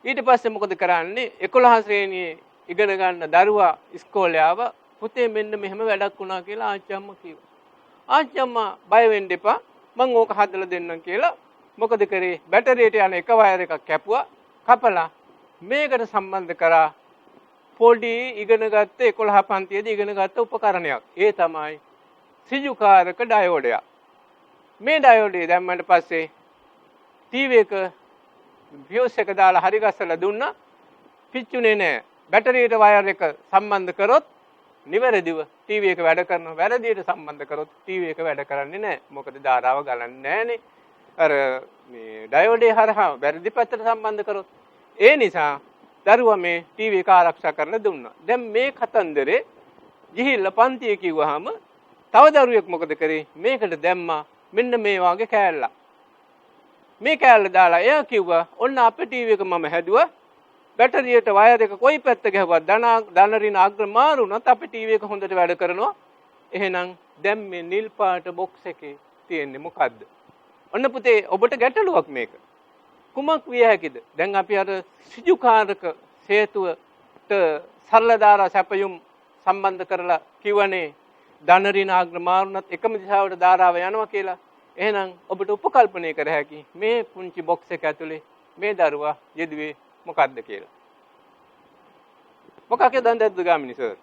ඊට පස්සේ මොකද කරන්නේ? 11 ශ්‍රේණියේ ඉගෙන ගන්න දරුවා ඉස්කෝලේ ආවා. පුතේ මෙන්න මෙහෙම වැඩක් වුණා කියලා ආච්චි අම්මා කිව්වා. ආච්චි අම්මා බය වෙන්න එපා. මං ඕක හදලා දෙන්නම් කියලා මොකද කරේ? බැටරියට යන එක වයර් එකක් කැපුවා. කපලා මේකට සම්බන්ධ කරා පොඩි ඉගෙන ගත්ත 11 පන්තියේදී ඉගෙන ගත්ත උපකරණයක්. ඒ තමයි සිජුකාරක ඩයෝඩයක්. මේ ඩයෝඩය දැම්මට පස්සේ ටීවී එක ෆියුස් එක දාලා හරි ගස්සලා දුන්නා. පිච්චුනේ නැහැ. බැටරියට වයර් එක සම්බන්ධ කරොත් නිවැරදිව ටීවී එක වැඩ කරනවා. වැරදියට සම්බන්ධ කරොත් ටීවී එක වැඩ කරන්නේ නැහැ. මොකද ධාරාව ගලන්නේ නැහනේ. අර මේ ඩයෝඩේ හරහා වැරදි පැත්තට සම්බන්ධ කරොත්. ඒ නිසා දරුවා මේ ටීවී එක ආරක්ෂා කරලා දුන්නා. දැන් මේ කතන්දරේ ගිහිල්ලා පන්තිය කිව්වහම තව දරුවෙක් මොකද කරේ? මේකට දැම්මා මෙන්න මේ වාගේ කෑල්ලක්. මේ කෑල්ල දාලා එයා කිව්වා ඔන්න අපේ ටීවී එක මම හැදුවා. බැටරියට වයර් එක කොයි පැත්ත ගහුවත් ධන ඍණ අග්‍ර මාරුණත් අපේ ටීවී එක හොඳට වැඩ කරනවා. එහෙනම් දැන් මේ නිල් පාට බොක්ස් එකේ තියෙන්නේ මොකද්ද? ඔන්න පුතේ ඔබට ගැටලුවක් මේක. කුමක් විය හැකිද? දැන් අපි අර සිජුකාරක හේතුවට සරල ධාරා සැපයුම් සම්බන්ධ කරලා කිව්වනේ ධන ඍණ අග්‍ර මාරුණත් එකම දිශාවට ධාරාව යනවා කියලා. එහෙනම් ඔබට උපකල්පනය කර හැකි මේ පුංචි බොක්ස් එක ඇතුලේ මේ දරුවා යෙදුවේ මොකක්ද කියලා. මොකක්ද දන්දද්ද ගාමිණි සර්?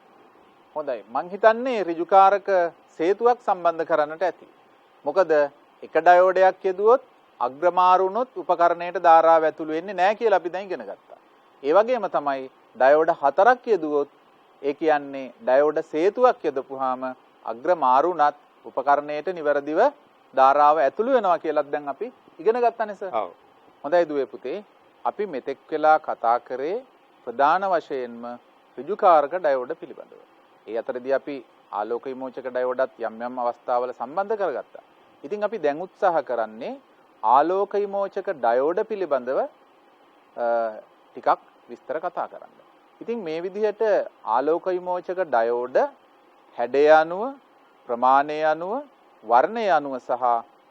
හොඳයි. මං හිතන්නේ ඍජුකාරක සේතුවක් සම්බන්ධ කරන්නට ඇති. මොකද එක ඩයෝඩයක් යෙදුවොත් අග්‍රමාරුනොත් උපකරණයට ධාරාව ඇතුළු වෙන්නේ නැහැ කියලා අපි දැන් ඉගෙන ගත්තා. ඒ වගේම තමයි ඩයෝඩ 4ක් යෙදුවොත් ඒ කියන්නේ ඩයෝඩ සේතුවක් යදපුවාම අග්‍රමාරුනත් උපකරණයට නිවැරදිව ධාරාව ඇතුළු වෙනවා කියලාත් දැන් අපි ඉගෙන ගත්තානේ සර්. ඔව්. හොඳයි දුවේ පුතේ. අපි මෙතෙක් වෙලා කතා කරේ ප්‍රධාන වශයෙන්ම ඍජුකාරක ඩයෝඩ පිළිබඳව. ඒ අතරදී අපි ආලෝක විමෝචක ඩයෝඩත් යම් යම් අවස්ථාවල සම්බන්ධ කරගත්තා. ඉතින් අපි දැන් උත්සාහ කරන්නේ ආලෝක විමෝචක ඩයෝඩ පිළිබඳව ටිකක් විස්තර කතා කරන්න. ඉතින් මේ විදිහට ආලෝක විමෝචක ඩයෝඩ හැඩය අනුව, ප්‍රමාණය අනුව, වර්ණය අනුව සහ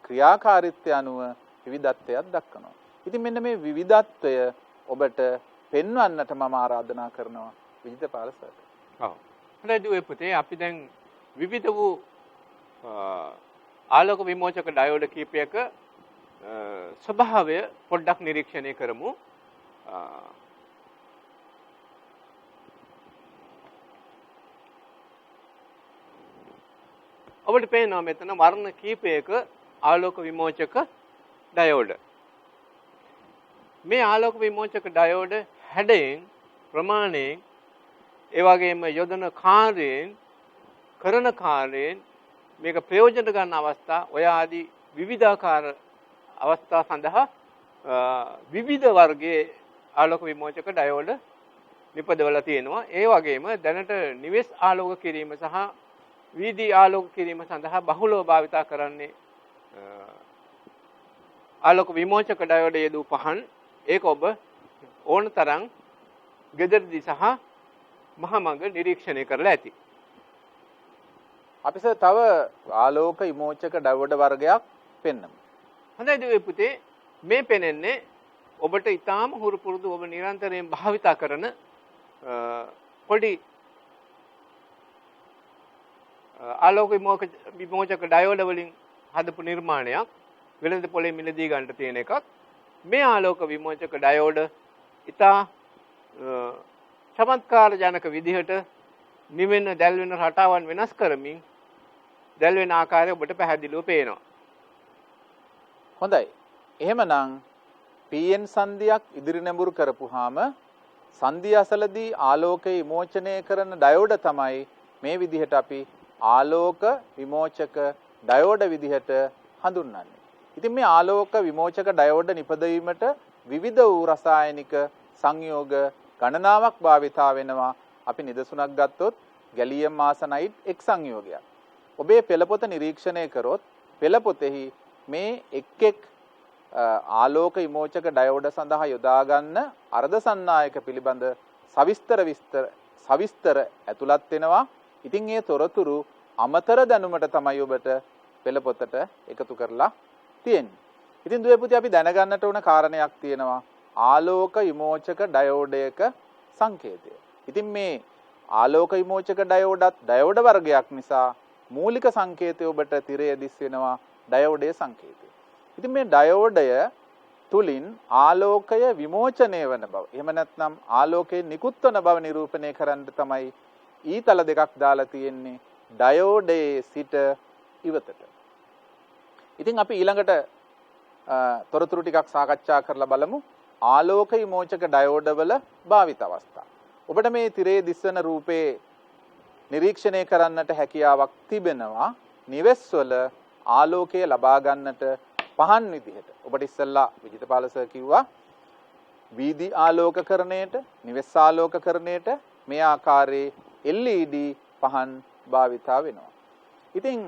ක්‍රියාකාරීත්වය අනුව විවිධත්වයක් දක්වනවා. ඉතින් මෙන්න මේ විවිධත්වය ඔබට පෙන්වන්නට මම ආරාධනා කරනවා විජිතපාල සර්. ඔව්. හොඳයි දුවේ පුතේ අපි දැන් විවිධ වූ ආලෝක විමෝචක ඩයෝඩ කීපයක ස්වභාවය පොඩ්ඩක් නිරීක්ෂණය කරමු. ඔබට පේනවා මෙතන වර්ණ කීපයක ආලෝක විමෝචක ඩයෝඩ. මේ ආලෝක විමෝචක ඩයෝඩ හැඩයෙන්, ප්‍රමාණයෙන්, ඒ වගේම යොදන කාර්යයෙන්, කරන කාර්යයෙන් මේක ප්‍රයෝජන ගන්න අවස්ථා ඔය ආදී විවිධාකාර අවස්ථා සඳහා විවිධ වර්ගයේ ආලෝක විමෝචක ඩයෝඩ නිපදවලා තියෙනවා. ඒ වගේම දැනට නිවෙස් ආලෝක කිරීම සහ වීදි ආලෝක කිරීම සඳහා බහුලව භාවිතා කරන්නේ ආලෝක විමෝචක ඩයෝඩ යෙදූ පහන්. ඒක ඔබ ඕන තරම් ගෙදරදී සහ මහමඟ නිරීක්ෂණය කරලා ඇති. අපි තව ආලෝක විමෝචක ඩයෝඩ වර්ගයක් පෙන්වමු. හොඳයි දුවේ පුතේ මේ පෙනෙන්නේ ඔබට ඊටාම හුරු පුරුදු ඔබ නිරන්තරයෙන් භාවිතා කරන පොඩි ආලෝක විමෝචක ඩයෝඩ වලින් හදපු නිර්මාණයක්. වෙළඳ පොලේ මිලදී ගන්නට තියෙන එකක්. මේ ආලෝක විමෝචක ඩයෝඩ ඊටා චමත්කාර ජනක විදිහට නිවෙන දැල්වෙන රටාවන් වෙනස් කරමින් දැල්වෙන ආකාරය ඔබට පැහැදිලිව පේනවා. හොඳයි. එහෙමනම් PN සංදියක් ඉදිරි නැඹුරු කරපුවාම සංදිය අසලදී ආලෝකය විමෝචනය කරන ඩයෝඩ තමයි මේ විදිහට අපි ආලෝක විමෝචක ඩයෝඩ විදිහට හඳුන්වන්නේ. ඉතින් මේ ආලෝක විමෝචක ඩයෝඩ නිපදවීමට විවිධ වූ රසායනික සංයෝග ගණනාවක් භාවිතා වෙනවා. අපි නිදසුනක් ගත්තොත් ගැලියම් ආසනයිඩ් එක් සංයෝගයක්. ඔබේ පෙළපොත නිරීක්ෂණය කරොත් පෙළපොතෙහි මේ එක් ආලෝක විමෝචක ඩයෝඩ සඳහා යොදා ගන්න අර්ධ සන්නායක පිළිබඳ සවිස්තර ඇතුළත් වෙනවා. ඉතින් ඒ තොරතුරු අමතර දැනුමට තමයි ඔබට පෙළපොතට එකතු කරලා තියෙන්නේ. ඉතින් දුවේ පුතේ අපි දැනගන්නට ඕන කාරණයක් තියෙනවා. ආලෝක විමෝචක ඩයෝඩයක සංකේතය. ඉතින් මේ ආලෝක විමෝචක ඩයෝඩත් ඩයෝඩ වර්ගයක් නිසා මූලික සංකේතය ඔබට තිරය දිස් වෙනවා ඩයෝඩයේ සංකේතය. ඉතින් මේ ඩයෝඩය තුලින් ආලෝකය විමෝචනය වන බව. එහෙම නැත්නම් ආලෝකයේ නිකුත් වන බව නිරූපණය කරන්න තමයි ඊතල දෙකක් දාලා තියෙන්නේ ඩයෝඩයේ සිට ඉවතට. ඉතින් අපි ඊළඟට තොරතුරු ටිකක් සාකච්ඡා කරලා බලමු ආලෝක විමෝචක ඩයෝඩ වල භාවිත අවස්ථා. ඔබට මේ තිරේ දිස්වන රූපේ නිරීක්ෂණය කරන්නට හැකියාවක් තිබෙනවා නිවෙස්වල ආලෝකය ලබා ගන්නට පහන් විදිහට. ඔබට ඉස්සෙල්ලා විජිතපාල සර් කිව්වා වීදි ආලෝකකරණයට නිවෙස් ආලෝකකරණයට මේ ආකාරයේ LED පහන් භාවිතා වෙනවා. ඉතින්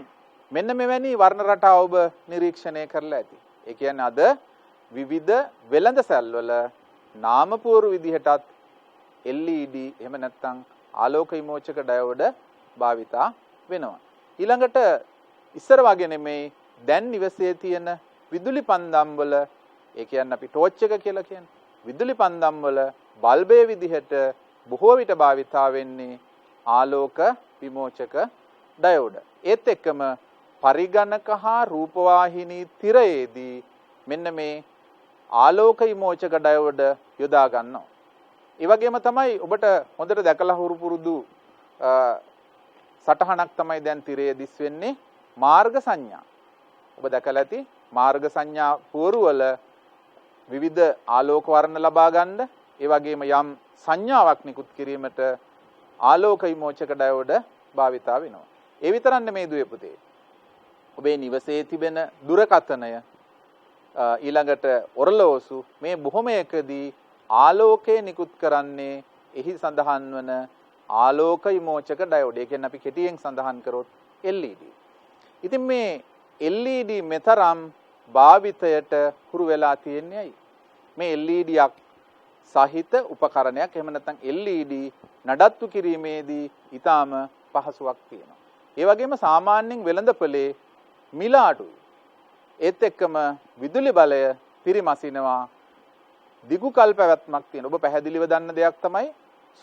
මෙන්න මෙවැනි වර්ණ රටාව ඔබ නිරීක්ෂණය කරලා ඇති. ඒ කියන්නේ අද විවිධ වෙළඳ සැල්වල නාමපුවරු විදිහටත් LED එහෙම නැත්නම් ආලෝක විමෝචක ඩයෝඩ භාවිතා වෙනවා. ඊළඟට ඉස්සර වගේ නෙමෙයි දැන් නිවසේ තියෙන විදුලි පන්දම් වල ඒ කියන්නේ අපි ටෝච් එක කියලා කියන්නේ විදුලි පන්දම් වල බල්බය විදිහට බොහෝ විට භාවිතා වෙන්නේ ආලෝක විමෝචක ඩයෝඩ. ඒත් එක්කම පරිගණක හා රූපවාහිනී තිරයේදී මෙන්න මේ ආලෝක විමෝචක ඩයෝඩ යොදා ගන්නවා. ඒ වගේම තමයි ඔබට හොඳට දැකලා හුරු පුරුදු සටහනක් තමයි දැන් තිරයේ දිස් වෙන්නේ මාර්ග සංඥා. ඔබ දැකලා ඇති මාර්ග සංඥා පුවරු වල විවිධ ආලෝක වර්ණ ලබා ගන්න ඒ වගේම යම් සංඥාවක් නිකුත් කිරීමට ආලෝක විමෝචක ඩයෝඩ භාවිතා වෙනවා. ඒ විතරක් නෙමෙයි දුවේ පුතේ. ඔබේ නිවසේ තිබෙන දුරකථනය ඊළඟට ඔරලෝසු මේ බොහොමයකදී ආලෝකය නිකුත් කරන්නේ එහි සඳහන් වන ආලෝක විමෝචක ඩයෝඩ්. ඒ කියන්නේ අපි කෙටියෙන් සඳහන් කරොත් LED. ඉතින් මේ LED මෙතරම් භාවිතයට හුරු වෙලා තියෙන්නේ ඇයි? මේ LEDයක් සහිත උපකරණයක් එහෙම නැත්නම් LED නඩත්තු කිරීමේදී ඊටාම පහසුවක් තියෙනවා. ඒ වගේම සාමාන්‍යයෙන් වෙළඳපොලේ මිල අඩුයි. ඒත් එක්කම විදුලි බලය පිරිමසිනවා. දිගු කල් පැවැත්මක් තියෙන. ඔබ පැහැදිලිව දන්න දෙයක් තමයි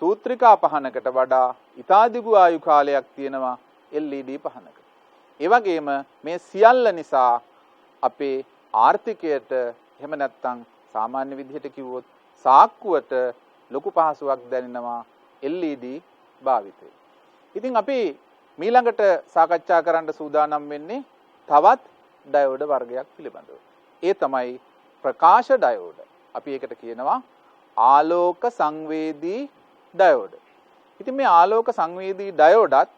සූත්‍රිකා පහනකට වඩා ඉතා දිගු ආයු කාලයක් තියෙනවා LED පහනක. ඒ වගේම මේ සියල්ල නිසා අපේ ආර්ථිකයට එහෙම නැත්නම් සාමාන්‍ය විදිහට කිව්වොත් සාක්කුවට ලොකු පහසුවක් දැනෙනවා LED භාවිතය. ඉතින් අපි ඊළඟට සාකච්ඡා කරන්න සූදානම් වෙන්නේ තවත් ඩයෝඩ වර්ගයක් පිළිබඳව. ඒ තමයි ප්‍රකාශ ඩයෝඩ. අපි ඒකට කියනවා ආලෝක සංවේදී ඩයෝඩ. ඉතින් මේ ආලෝක සංවේදී ඩයෝඩත්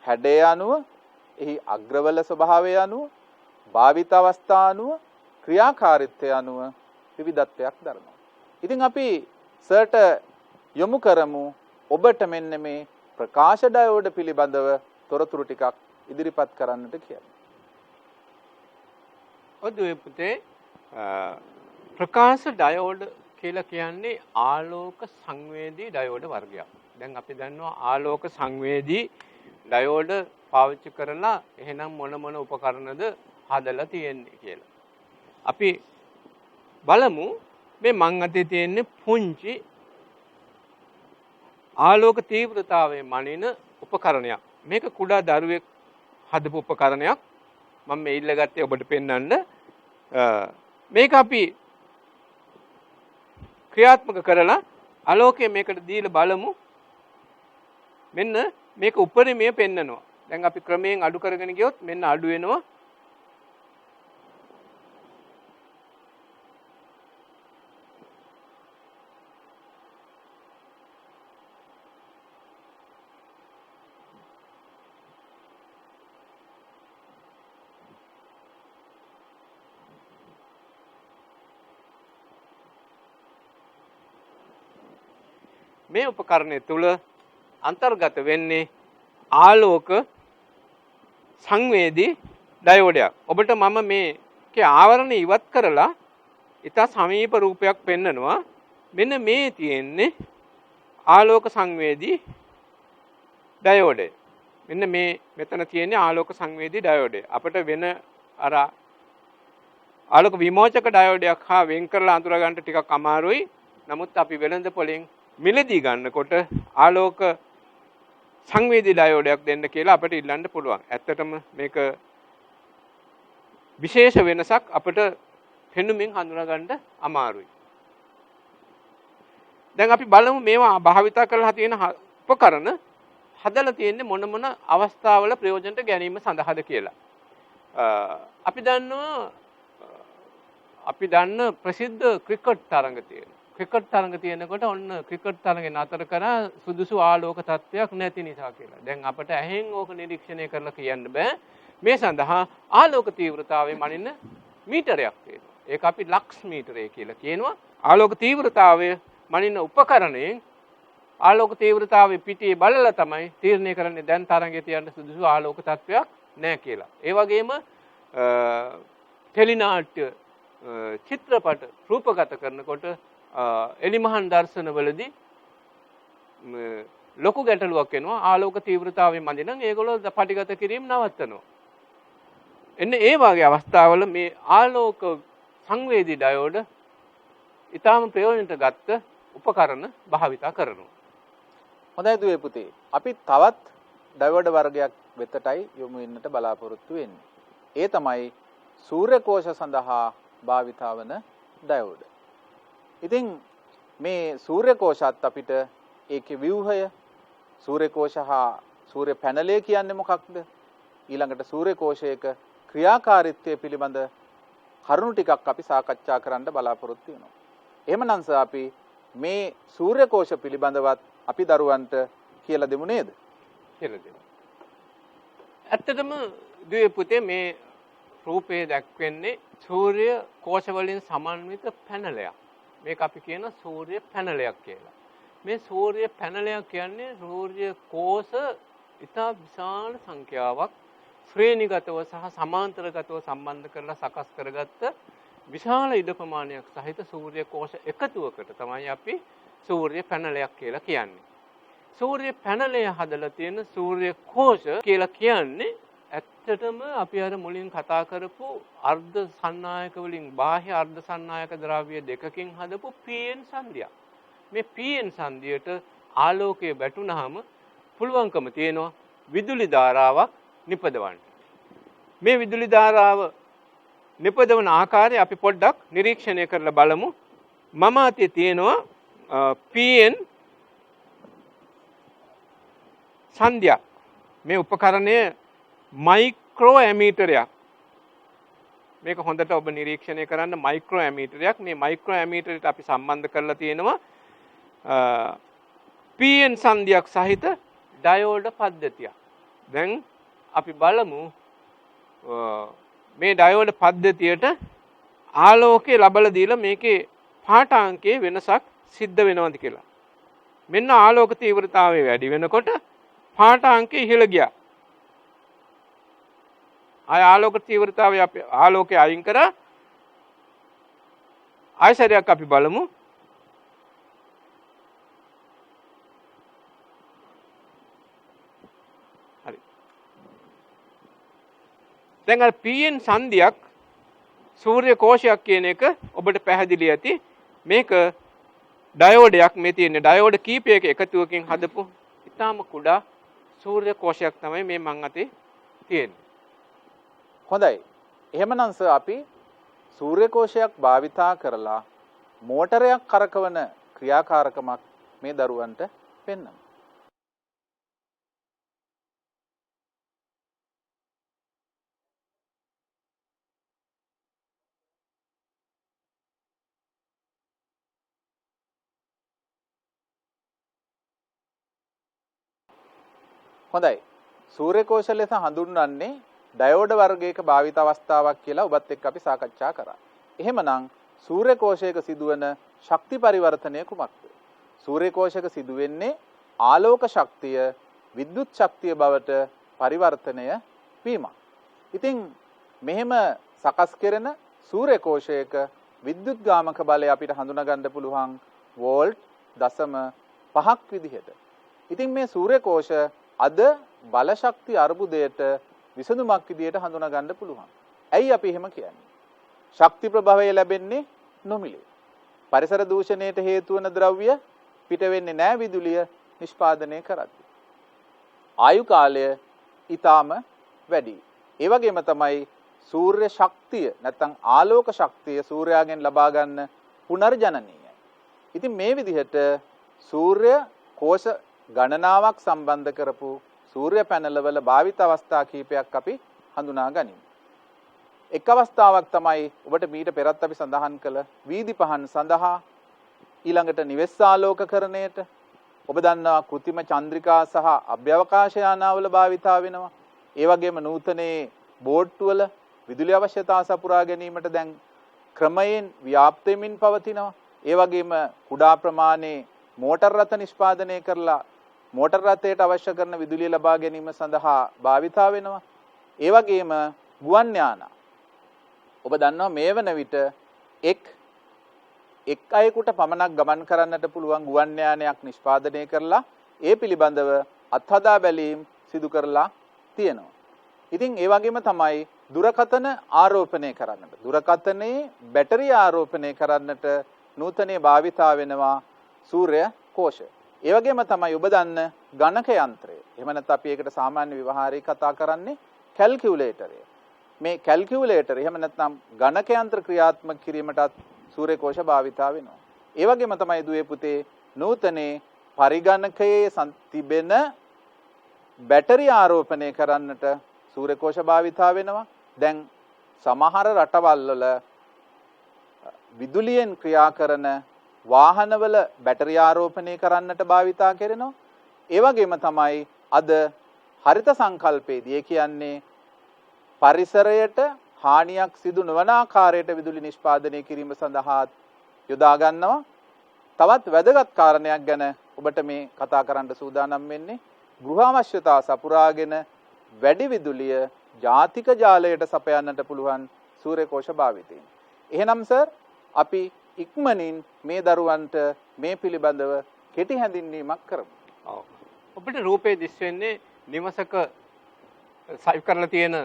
හැඩය අනුව එහි අග්‍රවල ස්වභාවය අනුව භාවිත අවස්ථා අනුව ක්‍රියාකාරීත්වය අනුව විවිධත්වයක් දරනවා. ඉතින් අපි සර්ට යොමු කරමු ඔබට මෙන්න මේ ප්‍රකාශ ඩයෝඩ පිළිබඳව තොරතුරු ටිකක් ඉදිරිපත් කරන්නට කියලා. ඔදුවේ පුතේ ප්‍රකාශ ඩයෝඩ කියලා කියන්නේ ආලෝක සංවේදී ඩයෝඩ වර්ගයක්. දැන් අපි දන්නවා ආලෝක සංවේදී ඩයෝඩ පාවිච්චි කරලා එහෙනම් මොන උපකරණද හදලා තියෙන්නේ කියලා. අපි බලමු මේ මං අතේ තියෙන්නේ පුංචි ආලෝක තීව්‍රතාවයේ මනින උපකරණයක්. මේක කුඩා දරුවෙක් හදපු උපකරණයක්. මම මේ ඉල්ලගත්තේ ඔබට පෙන්වන්න. මේක අපි ක්‍රියාත්මක කරලා ආලෝකය මේකට දීලා බලමු. මෙන්න මේක උපරිමය පෙන්නනවා. දැන් අපි ක්‍රමයෙන් අඩු කරගෙන ගියොත් මෙන්න අඩු වෙනවා. මේ උපකරණය තුල අන්තර්ගත වෙන්නේ ආලෝක සංවේදී ඩයෝඩයක්. ඔබට මම මේකේ ආවරණය ඉවත් කරලා ඉතා සමීප රූපයක් පෙන්නනවා. මෙන්න මේ තියෙන්නේ ආලෝක සංවේදී ඩයෝඩය. මෙන්න මේ මෙතන තියෙන්නේ ආලෝක සංවේදී ඩයෝඩය. අපිට වෙන අර ආලෝක විමෝචක ඩයෝඩයක් හා වෙන් කරලා අඳුර ගන්න ටිකක් අමාරුයි. නමුත් අපි වෙළඳ පොලෙන් මිලදී ගන්නකොට ආලෝක සංවේදී ඩයෝඩයක් දෙන්න කියලා අපිට ඉල්ලන්න පුළුවන්. ඇත්තටම මේක විශේෂ වෙනසක් අපිට පෙනුමින් හඳුනා ගන්න අමාරුයි. දැන් අපි බලමු මේවා භාවිතා කරලා තියෙන උපකරණ හදලා තියෙන්නේ මොන මොන අවස්ථාවල ප්‍රයෝජනට ගැනීම සඳහාද කියලා. අපි දන්න ප්‍රසිද්ධ ක්‍රිකට් තරඟ තියෙනවා. ක්‍රිකට් තරඟ තියෙනකොට ඔන්න ක්‍රිකට් තරඟේ නතර කරා සුදුසු ආලෝක තත්ත්වයක් නැති නිසා කියලා. දැන් අපිට ඇහෙන් ඕක නිරීක්ෂණය කරලා කියන්න බෑ. මේ සඳහා ආලෝක තීව්‍රතාවය මනින්න මීටරයක් තියෙනවා. ඒක අපි ලක්ස් මීටරය කියලා කියනවා. ආලෝක තීව්‍රතාවය මනින්න උපකරණයෙන් ආලෝක තීව්‍රතාවය පිටියේ බලලා තමයි තීරණය කරන්නේ දැන් තරඟේ තියන්න සුදුසු ආලෝක තත්ත්වයක් නැහැ කියලා. ඒ වගේම ටෙලිනාට්‍ය චිත්‍රපට රූපගත කරනකොට එලිමහන් දර්ශනවලදී ලොකු ගැටලුවක් එනවා. ආලෝක තීව්‍රතාවය මදි නම් ඒගොල්ලෝ පටිගත කිරීම නවත්තනවා. එන්න ඒ වගේ අවස්ථාවල මේ ආලෝක සංවේදී ඩයෝඩ ඊටාම ප්‍රයෝජනට ගත්ත උපකරණ භාවිතා කරනවා. හොඳයි දුවේ පුතේ. අපි තවත් ඩයෝඩ වර්ගයක් වෙතටයි යොමු වෙන්නට බලාපොරොත්තු වෙන්නේ. ඒ තමයි සූර්ය කෝෂ සඳහා භාවිතා වන ඩයෝඩ. ඉතින් මේ සූර්ය කෝෂත් අපිට ඒකේ ව්‍යුහය සූර්ය කෝෂ හා සූර්ය පැනලය කියන්නේ මොකක්ද? ඊළඟට සූර්ය කෝෂයක ක්‍රියාකාරීත්වය පිළිබඳ කරුණු ටිකක් අපි සාකච්ඡා කරන්න බලාපොරොත්තු වෙනවා. එහෙමනම් අපි මේ සූර්ය කෝෂ පිළිබඳවත් අපි දරුවන්ට කියලා දෙමු නේද? කියලා දෙමු. ඇත්තටම දුවේ පුතේ මේ රූපේ දැක්වෙන්නේ සූර්ය කෝෂ වලින් සමන්විත පැනලයක්. මේක අපි කියන සූර්ය පැනලයක් කියලා. මේ සූර්ය පැනලයක් කියන්නේ සූර්ය කෝෂ ඉතා විශාල සංඛ්‍යාවක් ශ්‍රේණිගතව සහ සමාන්තරගතව සම්බන්ධ කරලා සකස් කරගත්ත විශාල ඉඩ ප්‍රමාණයක් සහිත සූර්ය කෝෂ එකතුවකට තමයි අපි සූර්ය පැනලයක් කියලා කියන්නේ. සූර්ය පැනලය හදලා තියෙන සූර්ය කෝෂ කියලා කියන්නේ ඇත්තටම අපි අර මුලින් කතා කරපු අර්ධ සන්නායක වලින් බාහ්‍ය අර්ධ සන්නායක ද්‍රව්‍ය දෙකකින් හදපු PN සංදියක්. මේ PN සංදියට ආලෝකය වැටුනහම පුළුවන්කම තියෙනවා විදුලි ධාරාවක් නිපදවන්න. මේ විදුලි ධාරාව නිපදවන ආකාරය අපි පොඩ්ඩක් නිරීක්ෂණය කරලා බලමු. මම අතේ තියෙනවා PN සංදියක්. මේ උපකරණය මයික්‍රෝ ඇමීටරයක්. මේක හොඳට ඔබ නිරීක්ෂණය කරන්න මයික්‍රෝ ඇමීටරයක්. මේ මයික්‍රෝ ඇමීටරයට අපි සම්බන්ධ කරලා තියෙනවා PN සංදියක් සහිත ඩයෝඩ පද්ධතියක්. දැන් අපි බලමු මේ ඩයෝඩ පද්ධතියට ආලෝකය ලබලා දීලා මේකේ පාඨාංකයේ වෙනසක් සිද්ධ වෙනවද කියලා. මෙන්න ආලෝක තීව්‍රතාවය වැඩි වෙනකොට පාඨාංකය ඉහළ ගියා. ආය ආලෝක තීව්‍රතාවය අපි ආලෝකය අයින් කරා. ආයසරයක් අපි බලමු. හරි. දැන් අර PN සංදියක් සූර්ය කෝෂයක් කියන එක ඔබට පැහැදිලි ඇති. මේක ඩයෝඩයක් මේ තියෙන්නේ. ඩයෝඩ කීපයක එකතුවකින් හදපු ඉතාම කුඩා සූර්ය කෝෂයක් තමයි මේ මං අතේ තියෙන්නේ. හොඳයි. එහෙමනම් අපි සූර්ය කෝෂයක් භාවිතා කරලා මෝටරයක් කරකවන ක්‍රියාකාරකමක් මේ දරුවන්ට පෙන්වමු. හොඳයි. සූර්ය කෝෂ ලෙස හඳුන්වන්නේ ඩයෝඩ වර්ගයක භාවිත අවස්ථාවක් කියලා ඔබත් එක්ක අපි සාකච්ඡා කරා. එහෙමනම් සූර්ය කෝෂයක සිදුවන ශක්ති පරිවර්තනය කුමක්ද? සූර්ය කෝෂයක සිදුවෙන්නේ ආලෝක ශක්තිය විද්‍යුත් ශක්තිය බවට පරිවර්තනය වීමක්. ඉතින් මෙහෙම සකස් කෙරෙන සූර්ය කෝෂයක විද්‍යුත් ගාමක බලය අපිට හඳුනා ගන්න පුළුවන් වෝල්ට් 0.0 5ක් විදිහට. ඉතින් මේ සූර්ය කෝෂ අද බල ශක්ති අර්බුදයට විසඳුමක් විදිහට හඳුනා ගන්න පුළුවන්. ඇයි අපි එහෙම කියන්නේ? ශක්ති ප්‍රභවය ලැබෙන්නේ නොමිලේ. පරිසර දූෂණයට හේතු වන ද්‍රව්‍ය පිට වෙන්නේ නැහැ විදුලිය නිෂ්පාදනය කරද්දී. ආයු කාලය ඊටාම වැඩි. ඒ වගේම තමයි සූර්ය ශක්තිය නැත්නම් ආලෝක ශක්තිය සූර්යාගෙන් ලබා ගන්න පුනර්ජනනීයයි. ඉතින් මේ විදිහට සූර්ය කෝෂ ගණනාවක් සම්බන්ධ කරපු සූර්ය පැනල වල භාවිත අවස්ථා කීපයක් අපි හඳුනා ගනිමු. එක් අවස්ථාවක් තමයි ඔබට මීට පෙරත් අපි සඳහන් කළ වීදි පහන් සඳහා ඊළඟට නිවෙස් ආලෝකකරණයට ඔබ දන්නවා කෘත්‍රිම චන්ද්‍රිකා සහ අභ්‍යවකාශ යානාවල භාවිතා වෙනවා. ඒ වගේම නූතනයේ බෝට්ටු වල විදුලි අවශ්‍යතා සපුරා ගැනීමට දැන් ක්‍රමයෙන් ව්‍යාප්ත වෙමින් පවතිනවා. ඒ වගේම කුඩා ප්‍රමාණයේ මෝටර් රථ නිෂ්පාදනය කරලා මෝටර් රථයට අවශ්‍ය කරන විදුලිය ලබා ගැනීම සඳහා භාවිතා වෙනවා. ඒ වගේම ගුවන් යාන ඔබ දන්නවා මේ වන විට එක් අයෙකුට පමණක් ගමන් කරන්නට පුළුවන් ගුවන් යානයක් නිෂ්පාදනය කරලා ඒ පිළිබඳව අත්හදා බැලීම් සිදු කරලා තියෙනවා. ඉතින් ඒ වගේම තමයි දුරකථන ආරෝපණය කරන්නට. දුරකථනයේ බැටරිය ආරෝපණය කරන්නට නූතනයේ භාවිතා වෙනවා සූර්ය කෝෂ. ඒ වගේම තමයි ඔබ දන්න ගණක යන්ත්‍රය. එහෙම නැත්නම් අපි ඒකට සාමාන්‍ය ව්‍යවහාරයේ කතා කරන්නේ කැල්කියුලේටරය. මේ කැල්කියුලේටර් එහෙම නැත්නම් ගණක යන්ත්‍ර ක්‍රියාත්මක කිරීමටත් සූර්ය කෝෂ භාවිතා වෙනවා. ඒ වගේම තමයි දුවේ පුතේ නූතනයේ පරිගණකයේ තිබෙන බැටරිය ආරෝපණය කරන්නට සූර්ය කෝෂ භාවිතා වෙනවා. දැන් සමහර රටවල් වල විදුලියෙන් ක්‍රියා කරන වාහනවල බැටරි ආරෝපණය කරන්නට භාවිතා කරනවා. ඒ වගේම තමයි අද හරිත සංකල්පයේදී ඒ කියන්නේ පරිසරයට හානියක් සිදු නොවන ආකාරයට විදුලි නිෂ්පාදනය කිරීම සඳහා යොදා ගන්නවා. තවත් වැදගත් කාරණයක් ගැන ඔබට මේ කතා කරන්න සූදානම් වෙන්නේ ගෘහ අවශ්‍යතා සපුරාගෙන වැඩි විදුලිය ජාතික ජාලයට සපයන්නට පුළුවන් සූර්ය කෝෂ භාවිතයෙන්. එහෙනම් සර් අපි ඉක්මනින් මේ දරුවන්ට මේ පිළිබඳව කෙටි හැඳින්වීමක් කරමු. ඔව්. ඔබට රූපේ දිස් වෙන්නේ නිවසක සයිව් කරලා තියෙන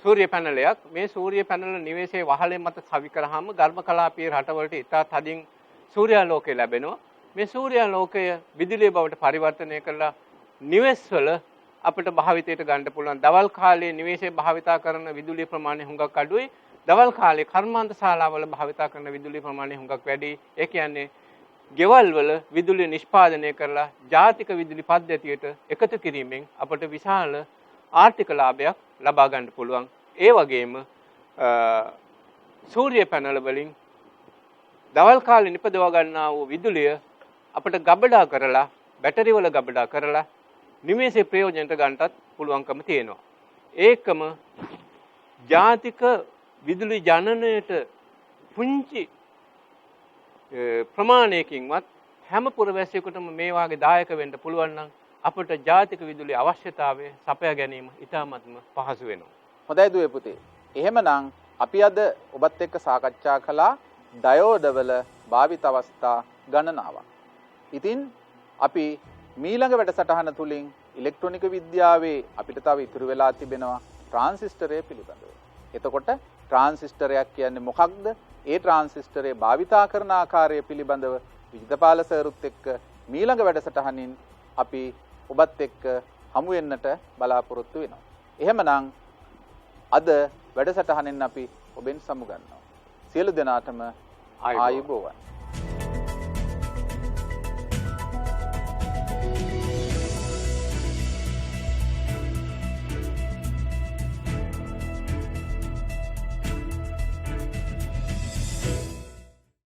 සූර්ය පැනලයක්. මේ සූර්ය පැනල නිවසේ වහලෙන් මත සවි කරාම ඝර්ම කලාපීය රටවලට ඉතා තදින් සූර්යාලෝකය ලැබෙනවා. මේ සූර්යාලෝකය විදුලිය බවට පරිවර්තනය කරලා නිවෙස්වල අපිට භාවිතයට ගන්න පුළුවන්. දවල් කාලයේ නිවසේ භාවිතා කරන විදුලිය ප්‍රමාණය හුඟක් අඩුයි. දවල් කාලේ කර්මාන්ත ශාලාවල භාවිතා කරන විදුලිය ප්‍රමාණය හුඟක් වැඩි. ඒ කියන්නේ ගෙවල් වල විදුලිය නිෂ්පාදනය කරලා ජාතික විදුලි පද්ධතියට එකතු කිරීමෙන් අපට විශාල ආර්ථික ලාභයක් ලබා ගන්න පුළුවන්. ඒ වගේම සූර්ය පැනල වලින් දවල් කාලේ නිපදව ගන්නා වූ විදුලිය අපට ගබඩා කරලා බැටරි වල ගබඩා කරලා නිමේෂේ ප්‍රයෝජනට ගන්නටත් පුළුවන්කම තියෙනවා. ඒකම ජාතික විදුලි ජනනයට පුංචි ප්‍රමාණයකින්වත් හැම පුරවැසියෙකුටම මේ වාගේ දායක වෙන්න පුළුවන් නම් අපට ජාතික විදුලි අවශ්‍යතාවය සපයා ගැනීම ඉතාමත්ම පහසු වෙනවා. හොඳයි දුවේ පුතේ. එහෙමනම් අපි අද ඔබත් එක්ක සාකච්ඡා කළා ඩයෝඩවල භාවිත අවස්ථා ගණනාවක්. ඉතින් අපි මීළඟ වැඩසටහන තුලින් ඉලෙක්ට්‍රොනික විද්‍යාවේ අපිට තව ඉතුරු වෙලා තිබෙනවා ට්‍රාන්සිස්ටරය පිළිබඳව. එතකොට ට්‍රාන්සිස්ටරයක් කියන්නේ මොකක්ද? ඒ ට්‍රාන්සිස්ටරේ භාවිතා කරන ආකාරය පිළිබඳව විජිතපාල සර්රුත් එක්ක මීළඟ වැඩසටහනින් අපි ඔබත් එක්ක හමු වෙන්නට බලාපොරොත්තු වෙනවා. එහෙමනම් අද වැඩසටහනෙන් අපි ඔබෙන් සමුගන්නවා. සියලු දෙනාටම ආයුබෝවන්.